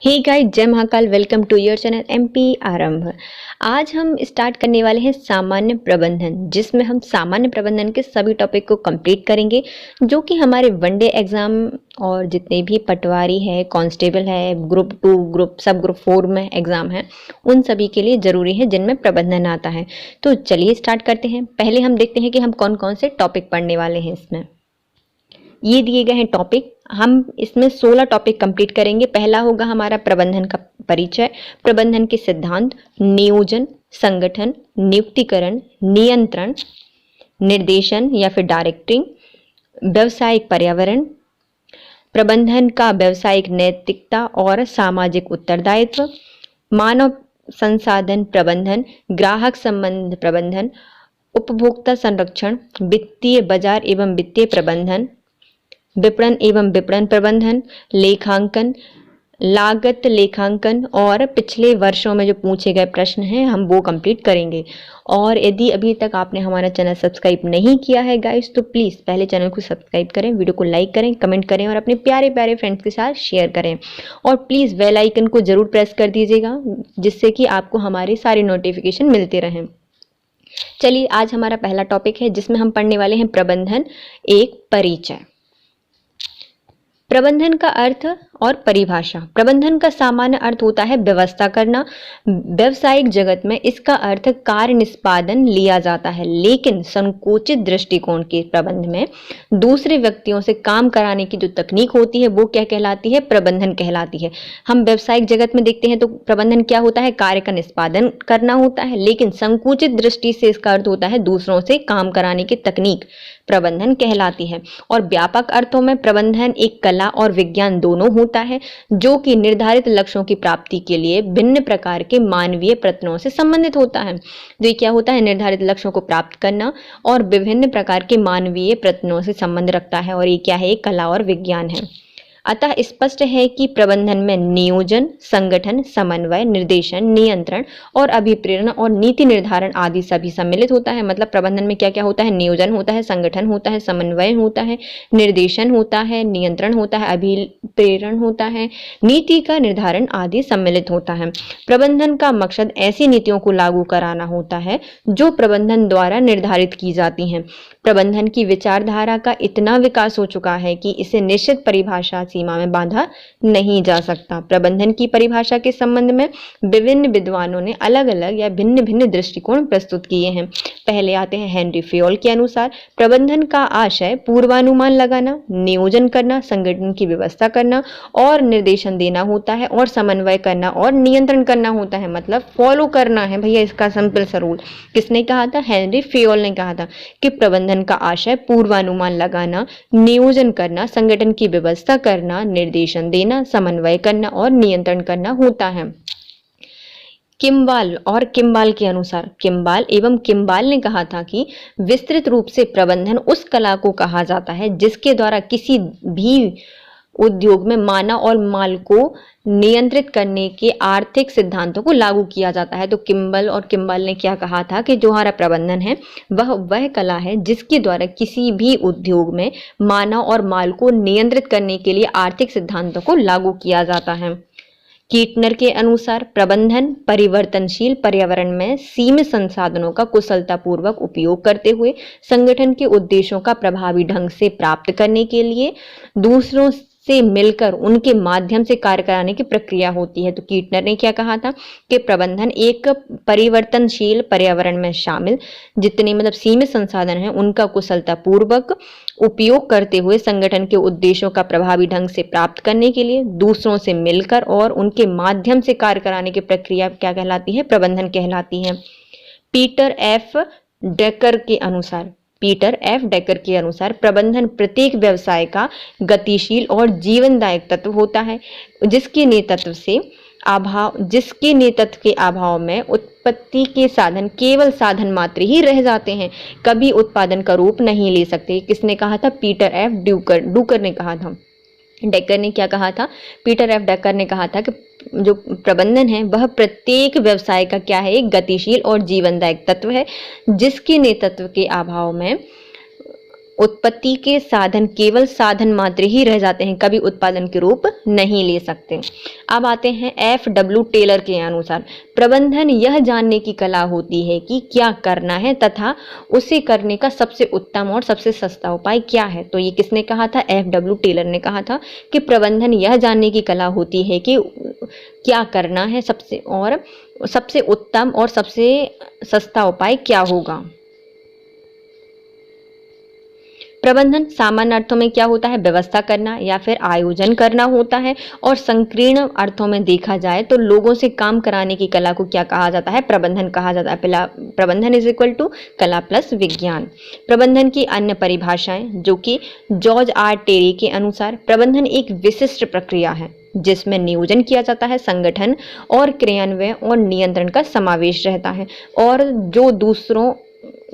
हे guys, जय Mahakal. Welcome to your channel MP Aarambh. आज हम स्टार्ट करने वाले हैं सामान्य प्रबंधन, जिसमें हम सामान्य प्रबंधन के सभी टॉपिक को कंप्लीट करेंगे, जो कि हमारे वनडे एग्जाम और जितने भी पटवारी है, कांस्टेबल है, ग्रुप 2, सब ग्रुप 4 में एग्जाम है, उन सभी के लिए जरूरी है जिनमें प्रबंधन आता है। तो चलिए स्टार्ट करते हैं। पहले हम देखते हैं कि हम कौन कौन से टॉपिक पढ़ने वाले हैं। इसमें ये दिए गए हैं टॉपिक, हम इसमें 16 टॉपिक कंप्लीट करेंगे। पहला होगा हमारा प्रबंधन का परिचय, प्रबंधन के सिद्धांत, नियोजन, संगठन, नियुक्तिकरण, नियंत्रण, निर्देशन या फिर डायरेक्टिंग, व्यवसायिक पर्यावरण, प्रबंधन का व्यवसायिक नैतिकता और सामाजिक उत्तरदायित्व, मानव संसाधन प्रबंधन, ग्राहक संबंध प्रबंधन, उपभोक्ता संरक्षण, वित्तीय बाजार एवं वित्तीय प्रबंधन, विपणन एवं विपणन प्रबंधन, लेखांकन, लागत लेखांकन और पिछले वर्षों में जो पूछे गए प्रश्न हैं हम वो कंप्लीट करेंगे। और यदि अभी तक आपने हमारा चैनल सब्सक्राइब नहीं किया है गाइस, तो प्लीज़ पहले चैनल को सब्सक्राइब करें, वीडियो को लाइक करें, कमेंट करें और अपने प्यारे प्यारे फ्रेंड्स के साथ शेयर करें। और प्लीज़ बेल आइकन को ज़रूर प्रेस कर दीजिएगा, जिससे कि आपको हमारे सारे नोटिफिकेशन मिलते रहें। चलिए, आज हमारा पहला टॉपिक है जिसमें हम पढ़ने वाले हैं प्रबंधन एक परिचय। प्रबंधन का अर्थ और परिभाषा। प्रबंधन का सामान्य अर्थ होता है व्यवस्था करना। व्यवसायिक जगत में इसका अर्थ कार्य निष्पादन लिया जाता है, लेकिन संकुचित दृष्टिकोण के प्रबंध में दूसरे व्यक्तियों से काम कराने की जो तकनीक होती है वो क्या कहलाती है? प्रबंधन कहलाती है। हम व्यवसायिक जगत में देखते हैं तो प्रबंधन क्या होता है? कार्य का निष्पादन करना होता है, लेकिन संकुचित दृष्टि से इसका अर्थ होता है दूसरों से काम कराने की तकनीक प्रबंधन कहलाती है। और व्यापक अर्थों में प्रबंधन एक कला और विज्ञान दोनों होता है, जो कि निर्धारित लक्ष्यों की प्राप्ति के लिए भिन्न प्रकार के मानवीय प्रयत्नों से संबंधित होता है। जो क्या होता है? निर्धारित लक्ष्यों को प्राप्त करना और विभिन्न प्रकार के मानवीय प्रयत्नों से संबंध रखता है, और ये क्या है? एक कला और विज्ञान है। अतः स्पष्ट है कि प्रबंधन में नियोजन, संगठन, समन्वय, निर्देशन, नियंत्रण और अभिप्रेरण और नीति निर्धारण आदि सभी सम्मिलित होता है। मतलब प्रबंधन में क्या क्या होता है? नियोजन होता है, संगठन होता है, समन्वय होता है, निर्देशन होता है, नियंत्रण होता है, अभिप्रेरण होता है, नीति का निर्धारण आदि सम्मिलित होता है। प्रबंधन का मकसद ऐसी नीतियों को लागू कराना होता है जो प्रबंधन द्वारा निर्धारित की जाती हैं। प्रबंधन की विचारधारा का इतना विकास हो चुका है कि इसे निश्चित परिभाषा सीमा में बांधा नहीं जा सकता। प्रबंधन की परिभाषा के संबंध में विभिन्न विद्वानों ने अलग अलग या भिन्न भिन्न दृष्टिकोण प्रस्तुत किए हैं। पहले आते हैं हेनरी फ्योल के अनुसार, प्रबंधन का आशय पूर्वानुमान लगाना, नियोजन करना, संगठन की व्यवस्था करना और निर्देशन देना होता है, और समन्वय करना और नियंत्रण करना होता है। मतलब फॉलो करना है भैया इसका सिंपल सा रूल। किसने कहा था? हेनरी फ्योल ने कहा था कि प्रबंधन का आशय पूर्वानुमान लगाना, नियोजन करना, संगठन की व्यवस्था करना, निर्देशन देना, समन्वय करना और नियंत्रण करना होता है। किम्बाल के अनुसार, किम्बाल ने कहा था कि विस्तृत रूप से प्रबंधन उस कला को कहा जाता है जिसके द्वारा किसी भी उद्योग में मानव और माल को नियंत्रित करने के आर्थिक सिद्धांतों को लागू किया जाता है। तो किम्बाल ने क्या कहा था कि जो हमारा प्रबंधन है वह कला है जिसके द्वारा किसी भी उद्योग में मानव और माल को नियंत्रित करने के लिए आर्थिक सिद्धांतों को लागू किया जाता है। कीटनर के अनुसार, प्रबंधन परिवर्तनशील पर्यावरण में सीमित संसाधनों का कुशलतापूर्वक उपयोग करते हुए संगठन के उद्देश्यों का प्रभावी ढंग से प्राप्त करने के लिए दूसरों से मिलकर उनके माध्यम से कार्य कराने की प्रक्रिया होती है। तो कीटनर ने क्या कहा था कि प्रबंधन एक परिवर्तनशील पर्यावरण में शामिल जितने सीमित संसाधन हैं उनका कुशलतापूर्वक उपयोग करते हुए संगठन के उद्देश्यों का प्रभावी ढंग से प्राप्त करने के लिए दूसरों से मिलकर और उनके माध्यम से कार्य कराने की प्रक्रिया क्या कहलाती है? प्रबंधन कहलाती है। पीटर एफ डेकर के अनुसार प्रबंधन प्रत्येक व्यवसाय का गतिशील और जीवनदायक तत्व होता है, जिसके नेतृत्व के अभाव में उत्पत्ति के साधन केवल साधन मात्र ही रह जाते हैं, कभी उत्पादन का रूप नहीं ले सकते। किसने कहा था? पीटर एफ डूकर ने कहा था। डेकर ने क्या कहा था? पीटर एफ डेकर ने कहा था कि जो प्रबंधन है वह प्रत्येक व्यवसाय का क्या है? एक गतिशील और जीवनदायक तत्व है, जिसके नेतृत्व के अभाव में उत्पत्ति के साधन केवल साधन मात्र ही रह जाते हैं, कभी उत्पादन के रूप नहीं ले सकते। अब आते हैं F.W. टेलर के अनुसार प्रबंधन यह जानने की कला होती है कि क्या करना है तथा उसे करने का सबसे उत्तम और सबसे सस्ता उपाय क्या है। तो ये किसने कहा था? F.W. टेलर ने कहा था कि प्रबंधन यह जानने की कला होती है कि क्या करना है सबसे उत्तम और सबसे सस्ता उपाय क्या होगा। प्रबंधन सामान्य अर्थों में क्या होता है? व्यवस्था करना या फिर आयोजन करना होता है, और संकीर्ण अर्थों में देखा जाए तो लोगों से काम कराने की कला को क्या कहा जाता है? प्रबंधन कहा जाता है। पहला प्रबंधन इज इक्वल टू कला प्लस विज्ञान। प्रबंधन की अन्य परिभाषाएं, जो कि जॉर्ज आर टेरी के अनुसार प्रबंधन एक विशिष्ट प्रक्रिया है जिसमें नियोजन किया जाता है, संगठन और क्रियान्वयन और नियंत्रण का समावेश रहता है, और जो दूसरों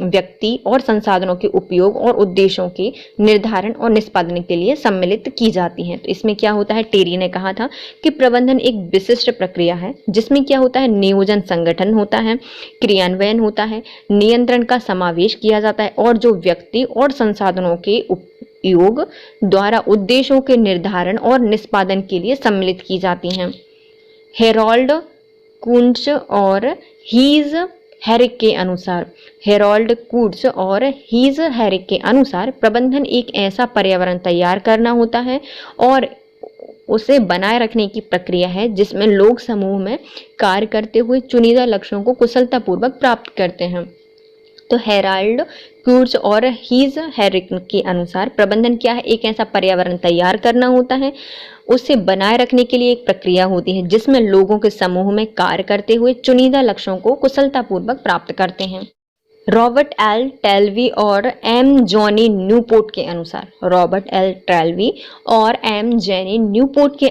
व्यक्ति और संसाधनों के उपयोग और उद्देश्यों के निर्धारण और निष्पादन के लिए सम्मिलित की जाती हैं। तो इसमें क्या होता है? टेरी ने कहा था कि प्रबंधन एक विशिष्ट प्रक्रिया है जिसमें क्या होता है? नियोजन, संगठन होता है, क्रियान्वयन होता है, नियंत्रण का समावेश किया जाता है, और जो व्यक्ति और संसाधनों के उपयोग द्वारा उद्देश्यों के निर्धारण और निष्पादन के लिए सम्मिलित की जाती हैं। हेरोल्ड कुंट्ज और हीज हैरिक के अनुसार प्रबंधन एक ऐसा पर्यावरण तैयार करना होता है और उसे बनाए रखने की प्रक्रिया है जिसमें लोग समूह में कार्य करते हुए चुनिंदा लक्ष्यों को कुशलतापूर्वक प्राप्त करते हैं। तो हेराल्ड क्यूर्च और हीज हैरिक के अनुसार प्रबंधन क्या है? एक ऐसा पर्यावरण तैयार करना होता है, उसे बनाए रखने के लिए एक प्रक्रिया होती है जिसमें लोगों के समूह में कार्य करते हुए चुनिंदा लक्ष्यों को कुशलतापूर्वक प्राप्त करते हैं। रॉबर्ट एल टेल्वी और एम जॉनी न्यूपोर्ट के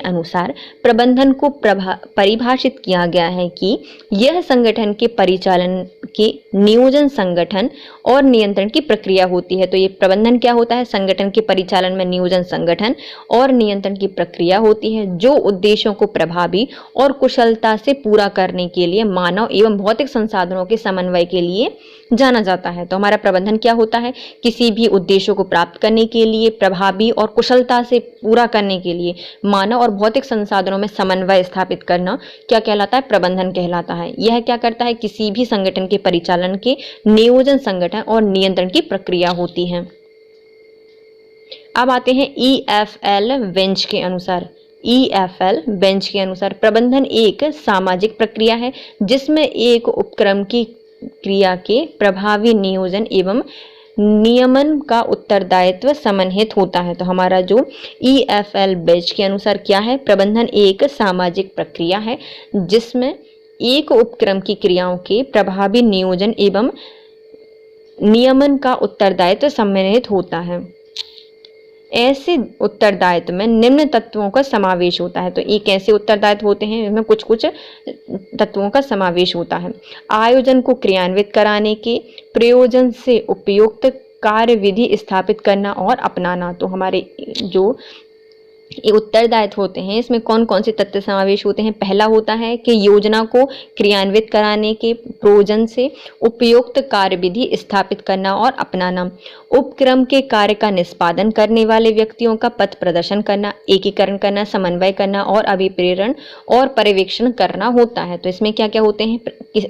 अनुसार प्रबंधन को परिभाषित किया गया है कि यह संगठन के परिचालन के नियोजन, संगठन और नियंत्रण की प्रक्रिया होती है। तो ये प्रबंधन क्या होता है? संगठन के परिचालन में नियोजन, संगठन और नियंत्रण की प्रक्रिया होती है जो उद्देश्यों को प्रभावी और कुशलता से पूरा करने के लिए मानव एवं भौतिक संसाधनों के समन्वय के लिए जाना जाता है। तो हमारा प्रबंधन क्या होता है? किसी भी उद्देश्यों को प्राप्त करने के लिए, प्रभावी और कुशलता से पूरा करने के लिए मानव और भौतिक संसाधनों में समन्वय स्थापित करना क्या कहलाता है? प्रबंधन कहलाता है। यह क्या करता है? किसी भी संगठन के परिचालन के नियोजन, संगठन और नियंत्रण की प्रक्रिया होती है। अब आते हैं EFL बेंच के अनुसार प्रबंधन एक सामाजिक प्रक्रिया है जिसमें एक उपक्रम की क्रिया के प्रभावी नियोजन एवं नियमन का उत्तरदायित्व समन्वित होता है। तो हमारा जो EFL बेंच के अनुसार क्या है? प्रबंधन एक सामाजिक प्रक्रिया है जिसमें एक उपक्रम की क्रियाओं के प्रभावी नियोजन एवं नियमन का उत्तरदायित्व सम्मिलित होता है। ऐसे उत्तरदायित्व में निम्न तत्वों का समावेश होता है। तो ये कैसे उत्तरदायित्व होते हैं? इसमें कुछ कुछ तत्वों का समावेश होता है। आयोजन को क्रियान्वित कराने के प्रयोजन से उपयुक्त कार्यविधि स्थापित करना और अपनाना। तो हमारे जो ये उत्तरदायित्व होते हैं इसमें कौन कौन से तत्व समावेश होते हैं? पहला होता है कि योजना को क्रियान्वित कराने के प्रयोजन से उपयुक्त कार्यविधि स्थापित करना और अपनाना, उपक्रम के कार्य का निष्पादन करने वाले व्यक्तियों का पथ प्रदर्शन करना, एकीकरण करना, समन्वय करना और अभिप्रेरण और पर्यवेक्षण करना होता है। तो इसमें क्या क्या होते हैं?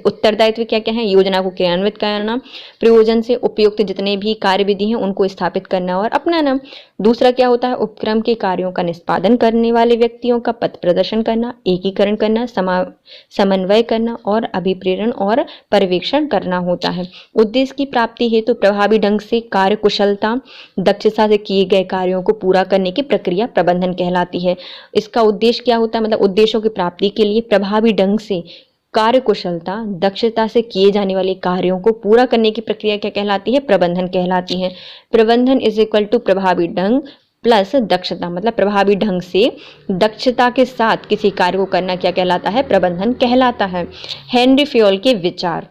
उत्तरदायित्व क्या क्या है? योजना को क्रियान्वित करना, प्रयोजन से उपयुक्त जितने भी कार्यविधि हैं उनको स्थापित करना और अपनाना। दूसरा क्या होता है? उपक्रम के कार्यों का निष्पादन करने वाले व्यक्तियों का पथ प्रदर्शन करना, एकीकरण करना, समन्वय करना और अभिप्रेरण और पर्यवेक्षण करना होता है। उद्देश्य की प्राप्ति हेतु प्रभावी ढंग से कार्य कुशलता, दक्षता से किए गए कार्यों को पूरा करने की प्रक्रिया प्रबंधन कहलाती है। इसका उद्देश्य क्या होता है? मतलब उद्देश्यों की प्राप्ति के लिए प्रभावी ढंग से कार्य कुशलता, दक्षता से किए जाने वाले कार्यों को पूरा करने की प्रक्रिया क्या कहलाती है? प्रबंधन कहलाती है। प्रबंधन इज इक्वल टू प्रभावी ढंग प्लस दक्षता, मतलब प्रभावी ढंग से दक्षता के साथ किसी कार्य को करना क्या कहलाता है? प्रबंधन कहलाता है। हेनरी फ्योल के विचार।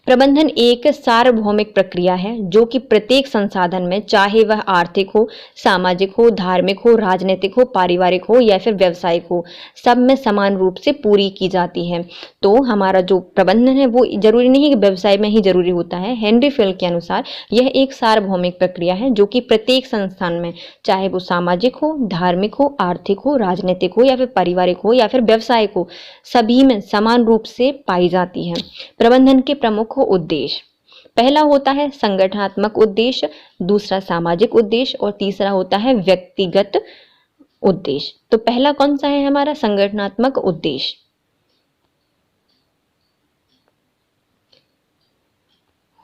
प्रबंधन एक सार्वभौमिक प्रक्रिया है जो कि प्रत्येक संसाधन में, चाहे वह आर्थिक हो, सामाजिक हो, धार्मिक हो, राजनीतिक हो, पारिवारिक हो या फिर व्यावसायिक हो, सब में समान रूप से पूरी की जाती है। तो हमारा जो प्रबंधन है वो जरूरी नहीं है कि व्यवसाय में ही जरूरी होता है। हेनरी फेल के अनुसार यह एक सार्वभौमिक प्रक्रिया है जो कि प्रत्येक संस्थान में, चाहे वो सामाजिक हो, धार्मिक हो, आर्थिक हो, राजनीतिक हो या फिर पारिवारिक हो या फिर व्यावसायिक हो, सभी में समान रूप से पाई जाती है। प्रबंधन के प्रमुख उद्देश्य, पहला होता है संगठनात्मक उद्देश्य, दूसरा सामाजिक उद्देश्य और तीसरा होता है व्यक्तिगत उद्देश्य। तो पहला कौन सा है हमारा? संगठनात्मक उद्देश्य।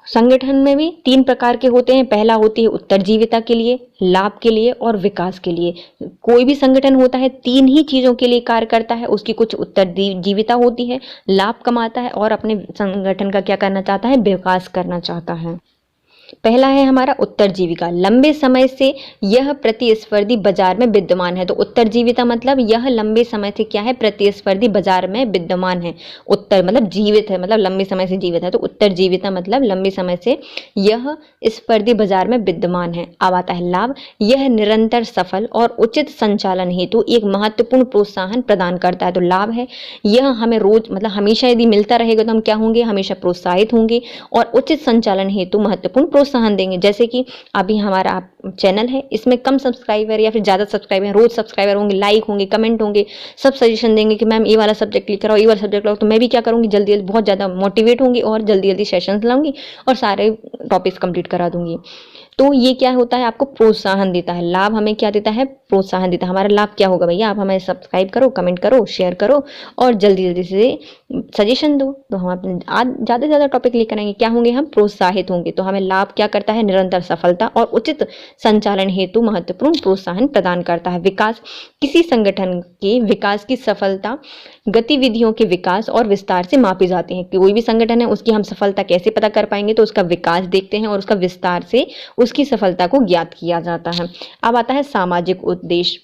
संगठन में भी 3 प्रकार के होते हैं। पहला होती है उत्तरजीविता के लिए, लाभ के लिए और विकास के लिए। कोई भी संगठन होता है 3 ही चीजों के लिए कार्य करता है। उसकी कुछ उत्तरजीविता होती है, लाभ कमाता है और अपने संगठन का क्या करना चाहता है? विकास करना चाहता है। पहला है हमारा उत्तरजीविका। लंबे समय से यह प्रतिस्पर्धी बाजार में विद्यमान है। तो उत्तरजीविता मतलब यह लंबे समय से क्या है? प्रतिस्पर्धी बाजार में विद्यमान है। उत्तर मतलब जीवित है, मतलब लंबे समय से जीवित है। तो उत्तरजीविता मतलब लंबे समय से यह स्पर्धी बाजार में विद्यमान है। अब आता है लाभ। यह निरंतर सफल और उचित संचालन हेतु एक महत्वपूर्ण प्रोत्साहन प्रदान करता है। तो लाभ है, यह हमें रोज मतलब हमेशा यदि मिलता रहेगा तो हम क्या होंगे? हमेशा प्रोत्साहित होंगे और उचित संचालन हेतु महत्वपूर्ण प्रोत्साहन देंगे। जैसे कि अभी हमारा चैनल है, इसमें कम सब्सक्राइबर या फिर ज्यादा सब्सक्राइबर, रोज सब्सक्राइबर होंगे, लाइक होंगे, कमेंट होंगे, सब सजेशन देंगे कि मैम ये वाला सब्जेक्ट क्लिक कराओ, ये वाला सब्जेक्ट कराओ। तो मैं भी क्या करूंगी? जल्दी जल्दी बहुत ज्यादा मोटिवेट होंगी और जल्दी जल्दी सेशंस लाऊंगी और सारे टॉपिक्स कंप्लीट करा दूंगी। तो ये क्या होता है? आपको प्रोत्साहन देता है। लाभ हमें क्या देता है? प्रोत्साहन देता है। हमारा लाभ क्या होगा भैया? आप हमें सब्सक्राइब करो, कमेंट करो, शेयर करो और जल्दी जल्दी से सजेशन दो, तो हम अपने ज्यादा से ज्यादा टॉपिक लेकर आएंगे। क्या होंगे? हम प्रोत्साहित होंगे। तो हमें लाभ क्या करता है? निरंतर सफलता और उचित संचालन हेतु महत्वपूर्ण प्रोत्साहन प्रदान करता है। विकास, किसी संगठन के विकास की सफलता गतिविधियों के विकास और विस्तार से मापी जाती है। कोई भी संगठन है उसकी हम सफलता कैसे पता कर पाएंगे? तो उसका विकास देखते हैं और उसका विस्तार से उसकी सफलता को ज्ञात किया जाता है। अब आता है सामाजिक उद्देश्य।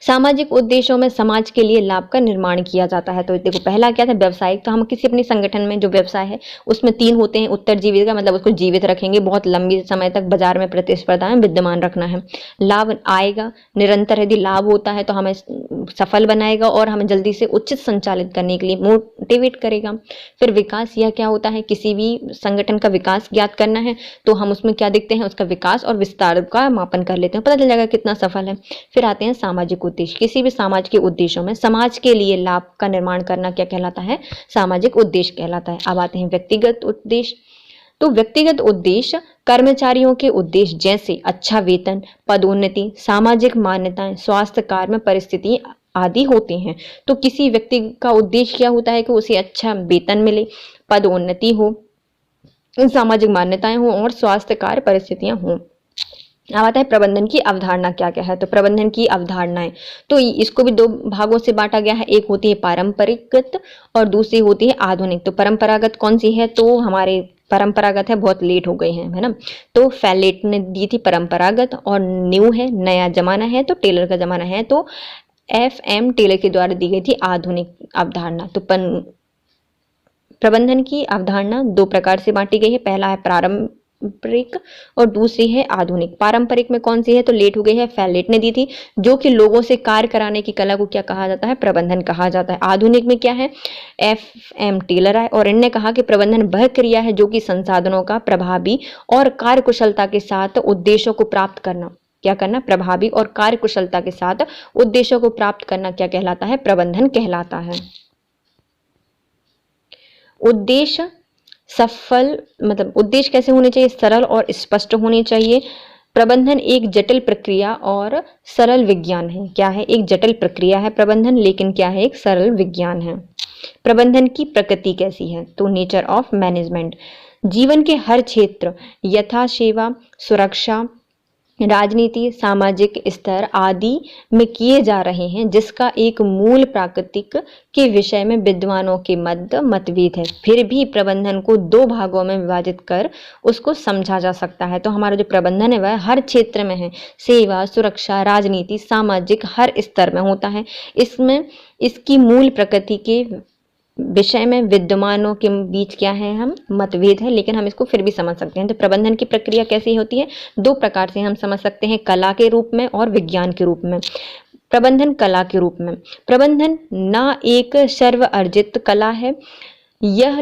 सामाजिक उद्देश्यों में समाज के लिए लाभ का निर्माण किया जाता है। तो देखो पहला क्या था? व्यवसायिक। तो हम किसी अपने संगठन में जो व्यवसाय है उसमें 3 होते हैं। उत्तरजीविका मतलब उसको जीवित रखेंगे, बहुत लंबी समय तक बाजार में प्रतिस्पर्धा में विद्यमान रखना है। लाभ आएगा, निरंतर यदि लाभ होता है तो हमें सफल बनाएगा और हमें जल्दी से उचित संचालित करने के लिए मोटिवेट करेगा। फिर विकास, यह क्या होता है? किसी भी संगठन का विकास ज्ञात करना है तो हम उसमें क्या देखते हैं? उसका विकास और विस्तार का मापन कर लेते हैं, पता चल जाएगा कितना सफल है। फिर आते हैं सामाजिक उद्देश्य। किसी भी समाज के उद्देश्यों में समाज के लिए लाभ का निर्माण करना क्या कहलाता है? सामाजिक उद्देश्य कहलाता है। अब आते हैं व्यक्तिगत उद्देश्य। तो व्यक्तिगत उद्देश्य कर्मचारियों के उद्देश्य जैसे अच्छा वेतन, पदोन्नति, सामाजिक मान्यताएं, स्वास्थ्य, कार्य में परिस्थिति आदि होते हैं। तो किसी व्यक्ति का उद्देश्य क्या होता है? कि उसे अच्छा वेतन मिले, पदोन्नति हो, सामाजिक मान्यताएं हो और स्वास्थ्य कार्य परिस्थितियां हों। अब आता है प्रबंधन की अवधारणा क्या क्या है? तो प्रबंधन की अवधारणाएं, तो इसको भी 2 भागों से बांटा गया है। एक होती है पारंपरिक और दूसरी होती है आधुनिक। तो परंपरागत कौन सी है? तो हमारे परंपरागत है, बहुत लेट हो गए हैं, है ना। तो फैलेट ने दी थी परंपरागत, और न्यू है, नया जमाना है, तो टेलर का जमाना है, तो FM टेलर के द्वारा दी गई थी आधुनिक अवधारणा। तो प्रबंधन की अवधारणा 2 प्रकार से बांटी गई है। पहला है पारंपरिक और दूसरी है आधुनिक। पारंपरिक में कौन सी है? तो लेट हो गई है, फैलेट ने दी थी, जो कि लोगों से कार्य कराने की कला को क्या कहा जाता है? प्रबंधन कहा जाता है। आधुनिक में क्या है? FM टेलर आए और इनने कहा कि प्रबंधन वह क्रिया है जो कि संसाधनों का प्रभावी और कार्यकुशलता के साथ उद्देश्यों को प्राप्त करना, क्या करना? प्रभावी और कार्यकुशलता के साथ उद्देश्यों को प्राप्त करना क्या कहलाता है? प्रबंधन कहलाता है। उद्देश्य सफल मतलब उद्देश्य कैसे होने चाहिए? सरल और स्पष्ट होने चाहिए। प्रबंधन एक जटिल प्रक्रिया और सरल विज्ञान है। क्या है? एक जटिल प्रक्रिया है प्रबंधन, लेकिन क्या है? एक सरल विज्ञान है। प्रबंधन की प्रकृति कैसी है? तो नेचर ऑफ मैनेजमेंट, जीवन के हर क्षेत्र यथा सेवा, सुरक्षा, राजनीति, सामाजिक स्तर आदि में किए जा रहे हैं, जिसका एक मूल प्राकृतिक के विषय में विद्वानों के मध्य मतभेद है। फिर भी प्रबंधन को 2 भागों में विभाजित कर उसको समझा जा सकता है। तो हमारा जो प्रबंधन है वह हर क्षेत्र में है, सेवा, सुरक्षा, राजनीति, सामाजिक, हर स्तर में होता है। इसमें इसकी मूल प्रकृति के विषय में विद्वानों के बीच क्या है, हम मतभेद है, लेकिन हम इसको फिर भी समझ सकते हैं। तो प्रबंधन की प्रक्रिया कैसी होती है, दो प्रकार से हम समझ सकते हैं, कला के रूप में और विज्ञान के रूप में। प्रबंधन कला के रूप में, प्रबंधन ना एक सर्व अर्जित कला है, यह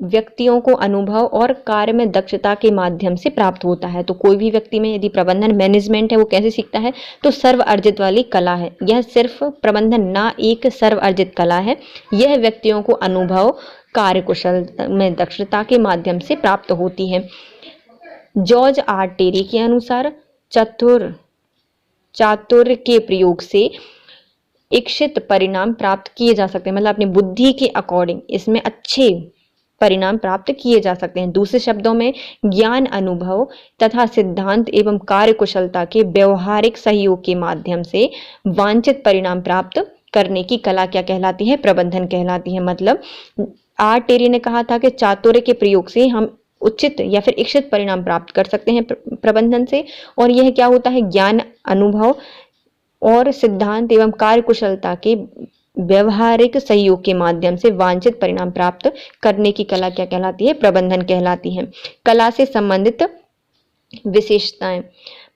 व्यक्तियों को अनुभव और कार्य में दक्षता के माध्यम से प्राप्त होता है। तो कोई भी व्यक्ति में यदि प्रबंधन मैनेजमेंट है वो कैसे सीखता है, तो सर्व अर्जित वाली कला है। यह सिर्फ प्रबंधन ना एक सर्व अर्जित कला है, यह व्यक्तियों को अनुभव कार्यकुशल में दक्षता के माध्यम से प्राप्त होती है। जॉर्ज आर टेरी के अनुसार चातुर्य के प्रयोग से इच्छित परिणाम प्राप्त किए जा सकते हैं, मतलब अपनी बुद्धि के अकॉर्डिंग इसमें अच्छे परिणाम प्राप्त किए जा सकते हैं। दूसरे शब्दों में ज्ञान, अनुभव तथा सिद्धांत एवं कार्यकुशलता के व्यवहारिक सहयोग के माध्यम से वांछित परिणाम प्राप्त करने की कला क्या कहलाती है, प्रबंधन कहलाती है। मतलब आर टेरी ने कहा था कि चातुर्य के प्रयोग से हम उचित या फिर इच्छित परिणाम प्राप्त कर सकते हैं प्रबंधन से, और यह क्या होता है, ज्ञान, अनुभव और सिद्धांत एवं कार्यकुशलता के व्यवहारिक सहयोग के माध्यम से वांछित परिणाम प्राप्त करने की कला क्या कहलाती है, प्रबंधन कहलाती है। कला से संबंधित विशेषताएं,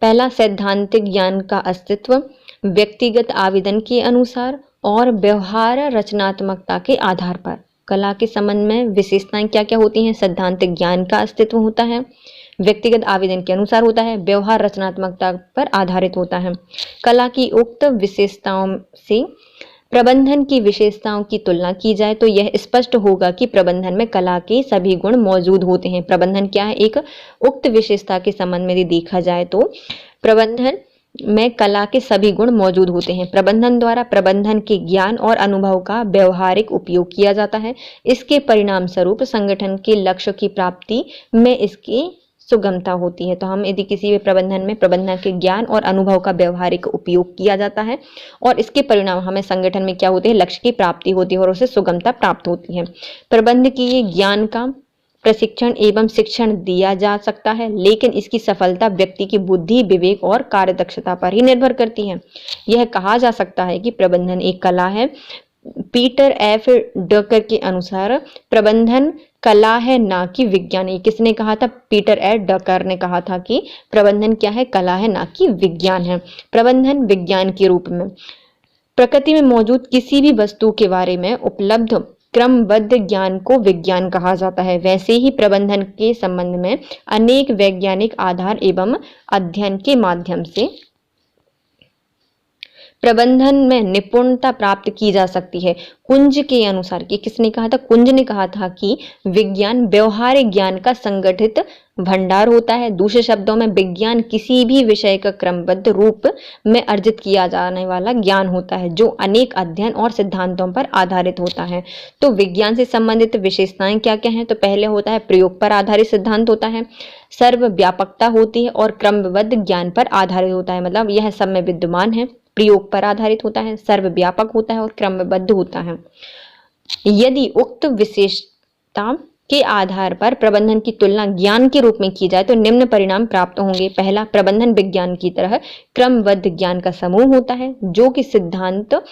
पहला सैद्धांतिक ज्ञान का अस्तित्व, व्यक्तिगत आवेदन के अनुसार और व्यवहार रचनात्मकता के आधार पर। कला के संबंध में विशेषताएं क्या क्या होती हैं, सैद्धांतिक ज्ञान का अस्तित्व होता है, व्यक्तिगत आवेदन के अनुसार होता है, व्यवहार रचनात्मकता पर आधारित होता है। कला की उक्त विशेषताओं से प्रबंधन की विशेषताओं की तुलना की जाए तो यह स्पष्ट होगा कि प्रबंधन में कला के सभी गुण मौजूद होते हैं। प्रबंधन क्या है, एक उक्त विशेषता के संबंध में यदि देखा जाए तो प्रबंधन में कला के सभी गुण मौजूद होते हैं। प्रबंधन द्वारा प्रबंधन के ज्ञान और अनुभव का व्यवहारिक उपयोग किया जाता है। इसके परिणाम स्वरूप संगठन के लक्ष्य की प्राप्ति में इसकी सुगमता होती है। तो हम यदि किसी भी प्रबंधन में प्रबंधन के ज्ञान और अनुभव का व्यवहारिक उपयोग किया जाता है और इसके परिणाम हमें संगठन में क्या होते हैं, लक्ष्य की प्राप्ति होती है और उसे सुगमता प्राप्त होती है। प्रबंध की ये ज्ञान का प्रशिक्षण एवं शिक्षण दिया जा सकता है, लेकिन इसकी सफलता व्यक्ति की बुद्धि, विवेक और कार्यदक्षता पर ही निर्भर करती है। यह कहा जा सकता है कि प्रबंधन एक कला है। पीटर एफ डकर के अनुसार प्रबंधन कला है ना कि विज्ञान। ये किसने कहा था, पीटर एफ डकर ने कहा था कि प्रबंधन क्या है, कला है ना कि विज्ञान है। प्रबंधन विज्ञान के रूप में, प्रकृति में मौजूद किसी भी वस्तु के बारे में उपलब्ध क्रमबद्ध ज्ञान को विज्ञान कहा जाता है। वैसे ही प्रबंधन के संबंध में अनेक वैज्ञानिक आधार एवं अध्ययन के माध्यम से प्रबंधन में निपुणता प्राप्त की जा सकती है। कुंज के अनुसार, कि किसने कहा था, कुंज ने कहा था कि विज्ञान व्यवहारिक ज्ञान का संगठित भंडार होता है। दूसरे शब्दों में विज्ञान किसी भी विषय का क्रमबद्ध रूप में अर्जित किया जाने वाला ज्ञान होता है जो अनेक अध्ययन और सिद्धांतों पर आधारित होता है। तो विज्ञान से संबंधित विशेषताएं क्या क्या हैं, तो पहले होता है प्रयोग पर आधारित सिद्धांत होता है, सर्वव्यापकता होती है और क्रमबद्ध ज्ञान पर आधारित होता है। मतलब यह सब में विद्यमान है, प्रयोग पर आधारित होता है, सर्वव्यापक होता है और क्रमबद्ध होता है। यदि उक्त विशेषता के आधार पर प्रबंधन की तुलना ज्ञान के रूप में की जाए तो निम्न परिणाम प्राप्त होंगे। पहला, प्रबंधन विज्ञान की तरह क्रमबद्ध ज्ञान का समूह होता है जो कि सिद्धांत,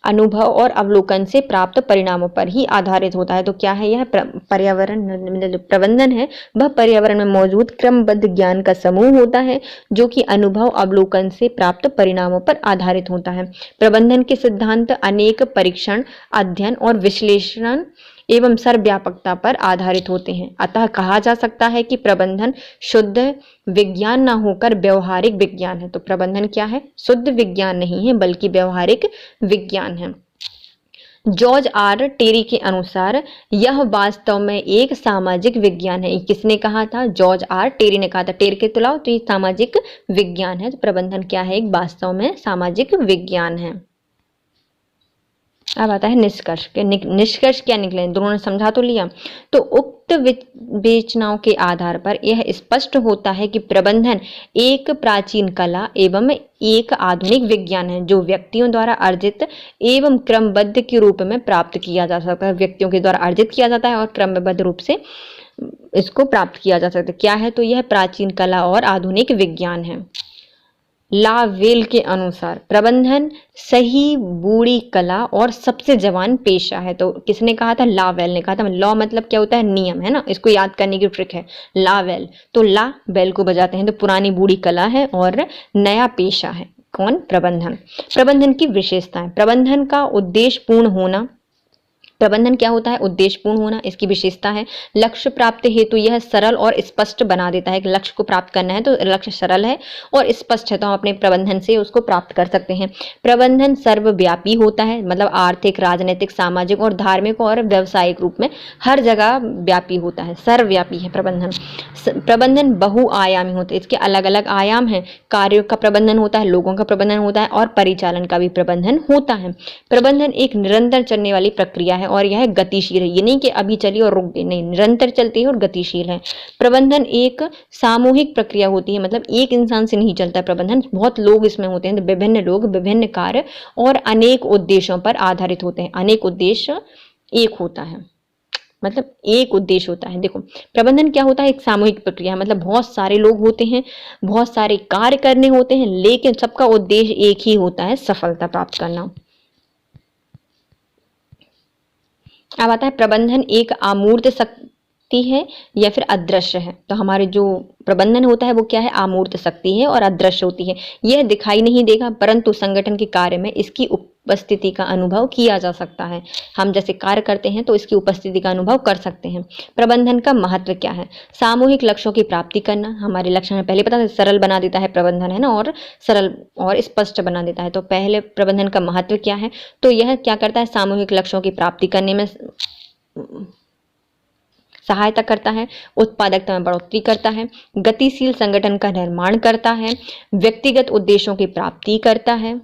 अनुभव और अवलोकन से प्राप्त परिणामों पर ही आधारित होता है। तो क्या है, यह पर्यावरण प्रबंधन है वह पर्यावरण में मौजूद क्रमबद्ध ज्ञान का समूह होता है जो कि अनुभव, अवलोकन से प्राप्त परिणामों पर आधारित होता है। प्रबंधन के सिद्धांत अनेक परीक्षण, अध्ययन और विश्लेषण एवं सर्वव्यापकता पर आधारित होते हैं। अतः कहा जा सकता है कि प्रबंधन शुद्ध विज्ञान न होकर व्यवहारिक विज्ञान है। तो प्रबंधन क्या है, शुद्ध विज्ञान नहीं है बल्कि व्यवहारिक विज्ञान है। जॉर्ज आर टेरी के अनुसार यह वास्तव में एक सामाजिक विज्ञान है। किसने कहा था, जॉर्ज आर टेरी ने कहा था। टेरी के तुलाव तो ये सामाजिक विज्ञान है। तो प्रबंधन क्या है, एक वास्तव में सामाजिक विज्ञान है। अब आता है निष्कर्ष के। निष्कर्ष क्या निकले, दोनों ने समझा तो लिया। तो उक्त विवेचनाओं के आधार पर यह स्पष्ट होता है कि प्रबंधन एक प्राचीन कला एवं एक आधुनिक विज्ञान है जो व्यक्तियों द्वारा अर्जित एवं क्रमबद्ध के रूप में प्राप्त किया जा सकता है। व्यक्तियों के द्वारा अर्जित किया जाता है और क्रमबद्ध रूप से इसको प्राप्त किया जा सकता है। क्या है, तो यह प्राचीन कला और आधुनिक विज्ञान है। लावेल के अनुसार प्रबंधन सही बूढ़ी कला और सबसे जवान पेशा है। तो किसने कहा था? लावेल ने कहा था। लॉ मतलब क्या होता है? नियम, है ना, इसको याद करने की ट्रिक है। लावेल, तो ला बेल को बजाते हैं, तो पुरानी बूढ़ी कला है और नया पेशा है। कौन? प्रबंधन। प्रबंधन की विशेषताएं। प्रबंधन का उद्देश्य पूर्ण होना। प्रबंधन क्या होता है? उद्देश्यपूर्ण होना। इसकी विशेषता है लक्ष्य प्राप्ति हेतु यह सरल और स्पष्ट बना देता है। लक्ष्य को प्राप्त करना है तो लक्ष्य सरल है और स्पष्ट है, तो हम अपने प्रबंधन से उसको प्राप्त कर सकते हैं। प्रबंधन सर्वव्यापी होता है, मतलब आर्थिक, राजनीतिक, सामाजिक और धार्मिक और व्यावसायिक रूप में हर जगह व्यापी होता है, सर्वव्यापी है प्रबंधन। प्रबंधन बहुआयामी होता है, इसके अलग अलग आयाम हैं। कार्यों का प्रबंधन होता है, लोगों का प्रबंधन होता है और परिचालन का भी प्रबंधन होता है। प्रबंधन एक निरंतर चलने वाली प्रक्रिया है और यह गतिशील है। ये नहीं कि अभी चली और रुक गई, नहीं, निरंतर चलती है और गतिशील है। प्रबंधन एक सामूहिक प्रक्रिया होती है, मतलब एक इंसान से नहीं चलता है प्रबंधन, बहुत लोग इसमें होते हैं, विभिन्न लोग, विभिन्न कार्य और अनेक उद्देश्यों पर आधारित होते हैं। अनेक उद्देश्य एक होता है, मतलब एक उद्देश्य होता है। देखो, प्रबंधन क्या होता है? एक सामूहिक प्रक्रिया, मतलब बहुत सारे लोग होते हैं, बहुत सारे कार्य करने होते हैं, लेकिन सबका उद्देश्य एक ही होता है, सफलता प्राप्त करना। अब आता है प्रबंधन एक अमूर्त शक्ति है या फिर अदृश्य है। तो हमारे जो प्रबंधन होता है वो क्या है? अमूर्त शक्ति है और अदृश्य होती है। यह दिखाई नहीं देगा, परंतु संगठन के कार्य में इसकी उपस्थिति का अनुभव किया जा सकता है। हम जैसे कार्य करते हैं तो इसकी उपस्थिति का अनुभव कर सकते हैं। प्रबंधन का महत्व क्या है? सामूहिक लक्ष्यों की प्राप्ति करना। हमारे लक्ष्य में पहले पता है सरल बना देता है प्रबंधन, है ना, और सरल और स्पष्ट बना देता है। तो पहले प्रबंधन का महत्व क्या है? तो यह क्या करता है? सामूहिक लक्ष्यों की प्राप्ति करने में सहायता करता है, उत्पादकता में बढ़ोतरी करता है, गतिशील संगठन का निर्माण करता है, व्यक्तिगत उद्देश्यों की प्राप्ति करता है।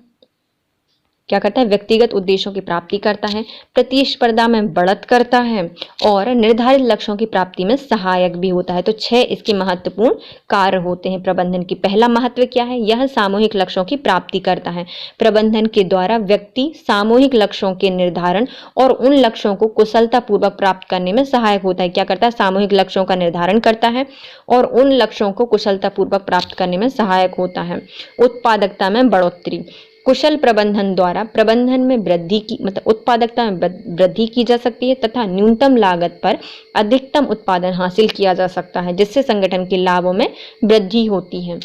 क्या करता है? व्यक्तिगत उद्देश्यों की प्राप्ति करता है, प्रतिस्पर्धा में बढ़त करता है और निर्धारित लक्ष्यों की प्राप्ति में सहायक भी होता है। तो 6 इसके महत्वपूर्ण कार्य होते हैं प्रबंधन की। पहला महत्व क्या है? यह सामूहिक लक्ष्यों की प्राप्ति करता है। प्रबंधन के द्वारा व्यक्ति सामूहिक लक्ष्यों के निर्धारण और उन लक्ष्यों को कुशलतापूर्वक प्राप्त करने में सहायक होता है। क्या करता है? सामूहिक लक्ष्यों का निर्धारण करता है और उन लक्ष्यों को कुशलतापूर्वक प्राप्त करने में सहायक होता है। उत्पादकता में बढ़ोतरी। कुशल प्रबंधन द्वारा प्रबंधन में वृद्धि की, मतलब उत्पादकता में वृद्धि की जा सकती है तथा न्यूनतम लागत पर अधिकतम उत्पादन हासिल किया जा सकता है, जिससे संगठन के लाभों में वृद्धि होती है।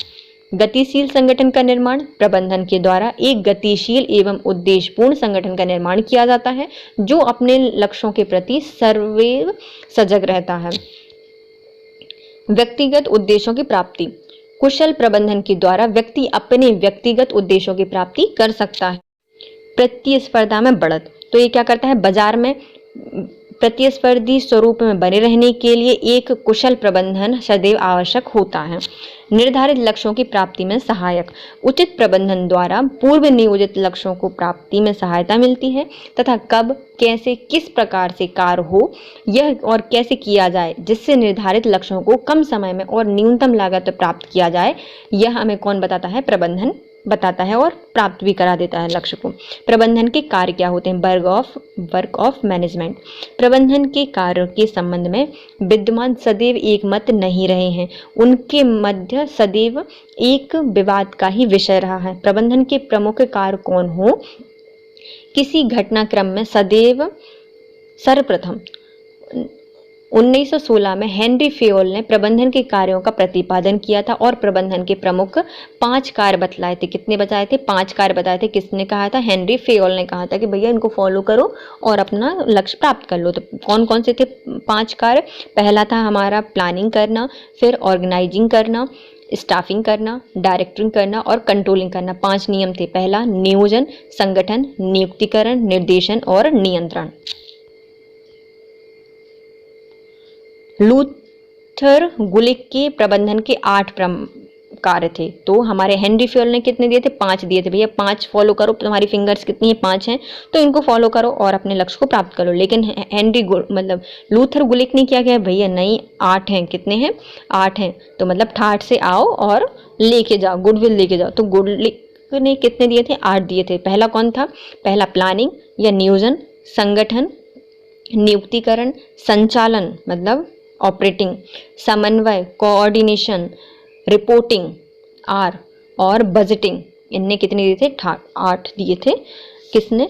गतिशील संगठन का निर्माण। प्रबंधन के द्वारा एक गतिशील एवं उद्देश्यपूर्ण संगठन का निर्माण किया जाता है जो अपने लक्ष्यों के प्रति सदैव सजग रहता है। व्यक्तिगत उद्देश्यों की प्राप्ति। कुशल प्रबंधन के द्वारा व्यक्ति अपने व्यक्तिगत उद्देश्यों की प्राप्ति कर सकता है। प्रतिस्पर्धा में बढ़त। तो ये क्या करता है? बाजार में प्रतिस्पर्धी स्वरूप में बने रहने के लिए एक कुशल प्रबंधन सदैव आवश्यक होता है। निर्धारित लक्ष्यों की प्राप्ति में सहायक। उचित प्रबंधन द्वारा पूर्व नियोजित लक्ष्यों को प्राप्ति में सहायता मिलती है तथा कब, कैसे, किस प्रकार से कार्य हो यह और कैसे किया जाए जिससे निर्धारित लक्ष्यों को कम समय में और न्यूनतम लागत पर प्राप्त किया जाए, यह हमें कौन बताता है? प्रबंधन बताता है और प्राप्त भी करा देता है लक्ष्य को। प्रबंधन के कार्य क्या होते हैं? Work of management. प्रबंधन के कार्यों के संबंध में विद्वान सदैव एक मत नहीं रहे हैं, उनके मध्य सदैव एक विवाद का ही विषय रहा है। प्रबंधन के प्रमुख कार्य कौन हो? किसी घटनाक्रम में सदैव सर्वप्रथम 1916 में हेनरी फेयोल ने प्रबंधन के कार्यों का प्रतिपादन किया था और प्रबंधन के प्रमुख 5 कार्य बतलाए थे। कितने बताए थे? 5 कार्य बताए थे। किसने कहा था? हेनरी फेयोल ने कहा था कि भैया इनको फॉलो करो और अपना लक्ष्य प्राप्त कर लो। तो कौन कौन से थे 5 कार्य? पहला था हमारा प्लानिंग करना, फिर ऑर्गेनाइजिंग करना, स्टाफिंग करना, डायरेक्टिंग करना और कंट्रोलिंग करना। 5 नियम थे। पहला नियोजन, संगठन, नियुक्तिकरण, निर्देशन और नियंत्रण। लूथर गुलिक के प्रबंधन के 8 कार्य थे। तो हमारे हेनरी फेयोल ने कितने दिए थे? 5 दिए थे। भैया 5 फॉलो करो, तुम्हारी फिंगर्स कितनी है? 5 हैं, तो इनको फॉलो करो और अपने लक्ष्य को प्राप्त करो। लेकिन मतलब लूथर गुलिक ने क्या किया? भैया नहीं, 8 हैं। कितने हैं? 8 हैं। तो मतलब ठाठ से आओ और लेके जाओ, गुडविल लेके जाओ। तो गुलिक ने कितने दिए थे? 8 दिए थे। पहला कौन था? पहला प्लानिंग या नियोजन, संगठन, नियुक्तिकरण, संचालन मतलब ऑपरेटिंग, समन्वय कोऑर्डिनेशन, रिपोर्टिंग आर, और बजटिंग, इनने कितने दिए थे? 8 दिए थे। किसने?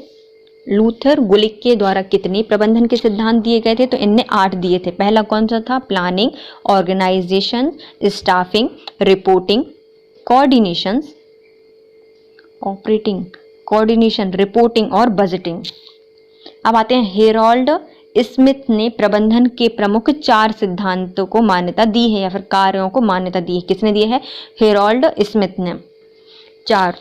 लूथर गुलिक के द्वारा कितने प्रबंधन के सिद्धांत दिए गए थे? तो इनने 8 दिए थे। पहला कौन सा था? Planning, organisation, staffing, reporting, coordination, operating, coordination, reporting और बजटिंग। अब आते हैं हेरोल्ड स्मिथ ने प्रबंधन के प्रमुख 4 सिद्धांतों को मान्यता दी है या फिर कार्यों को मान्यता दी है। किसने दी है? हेरोल्ड स्मिथ ने 4।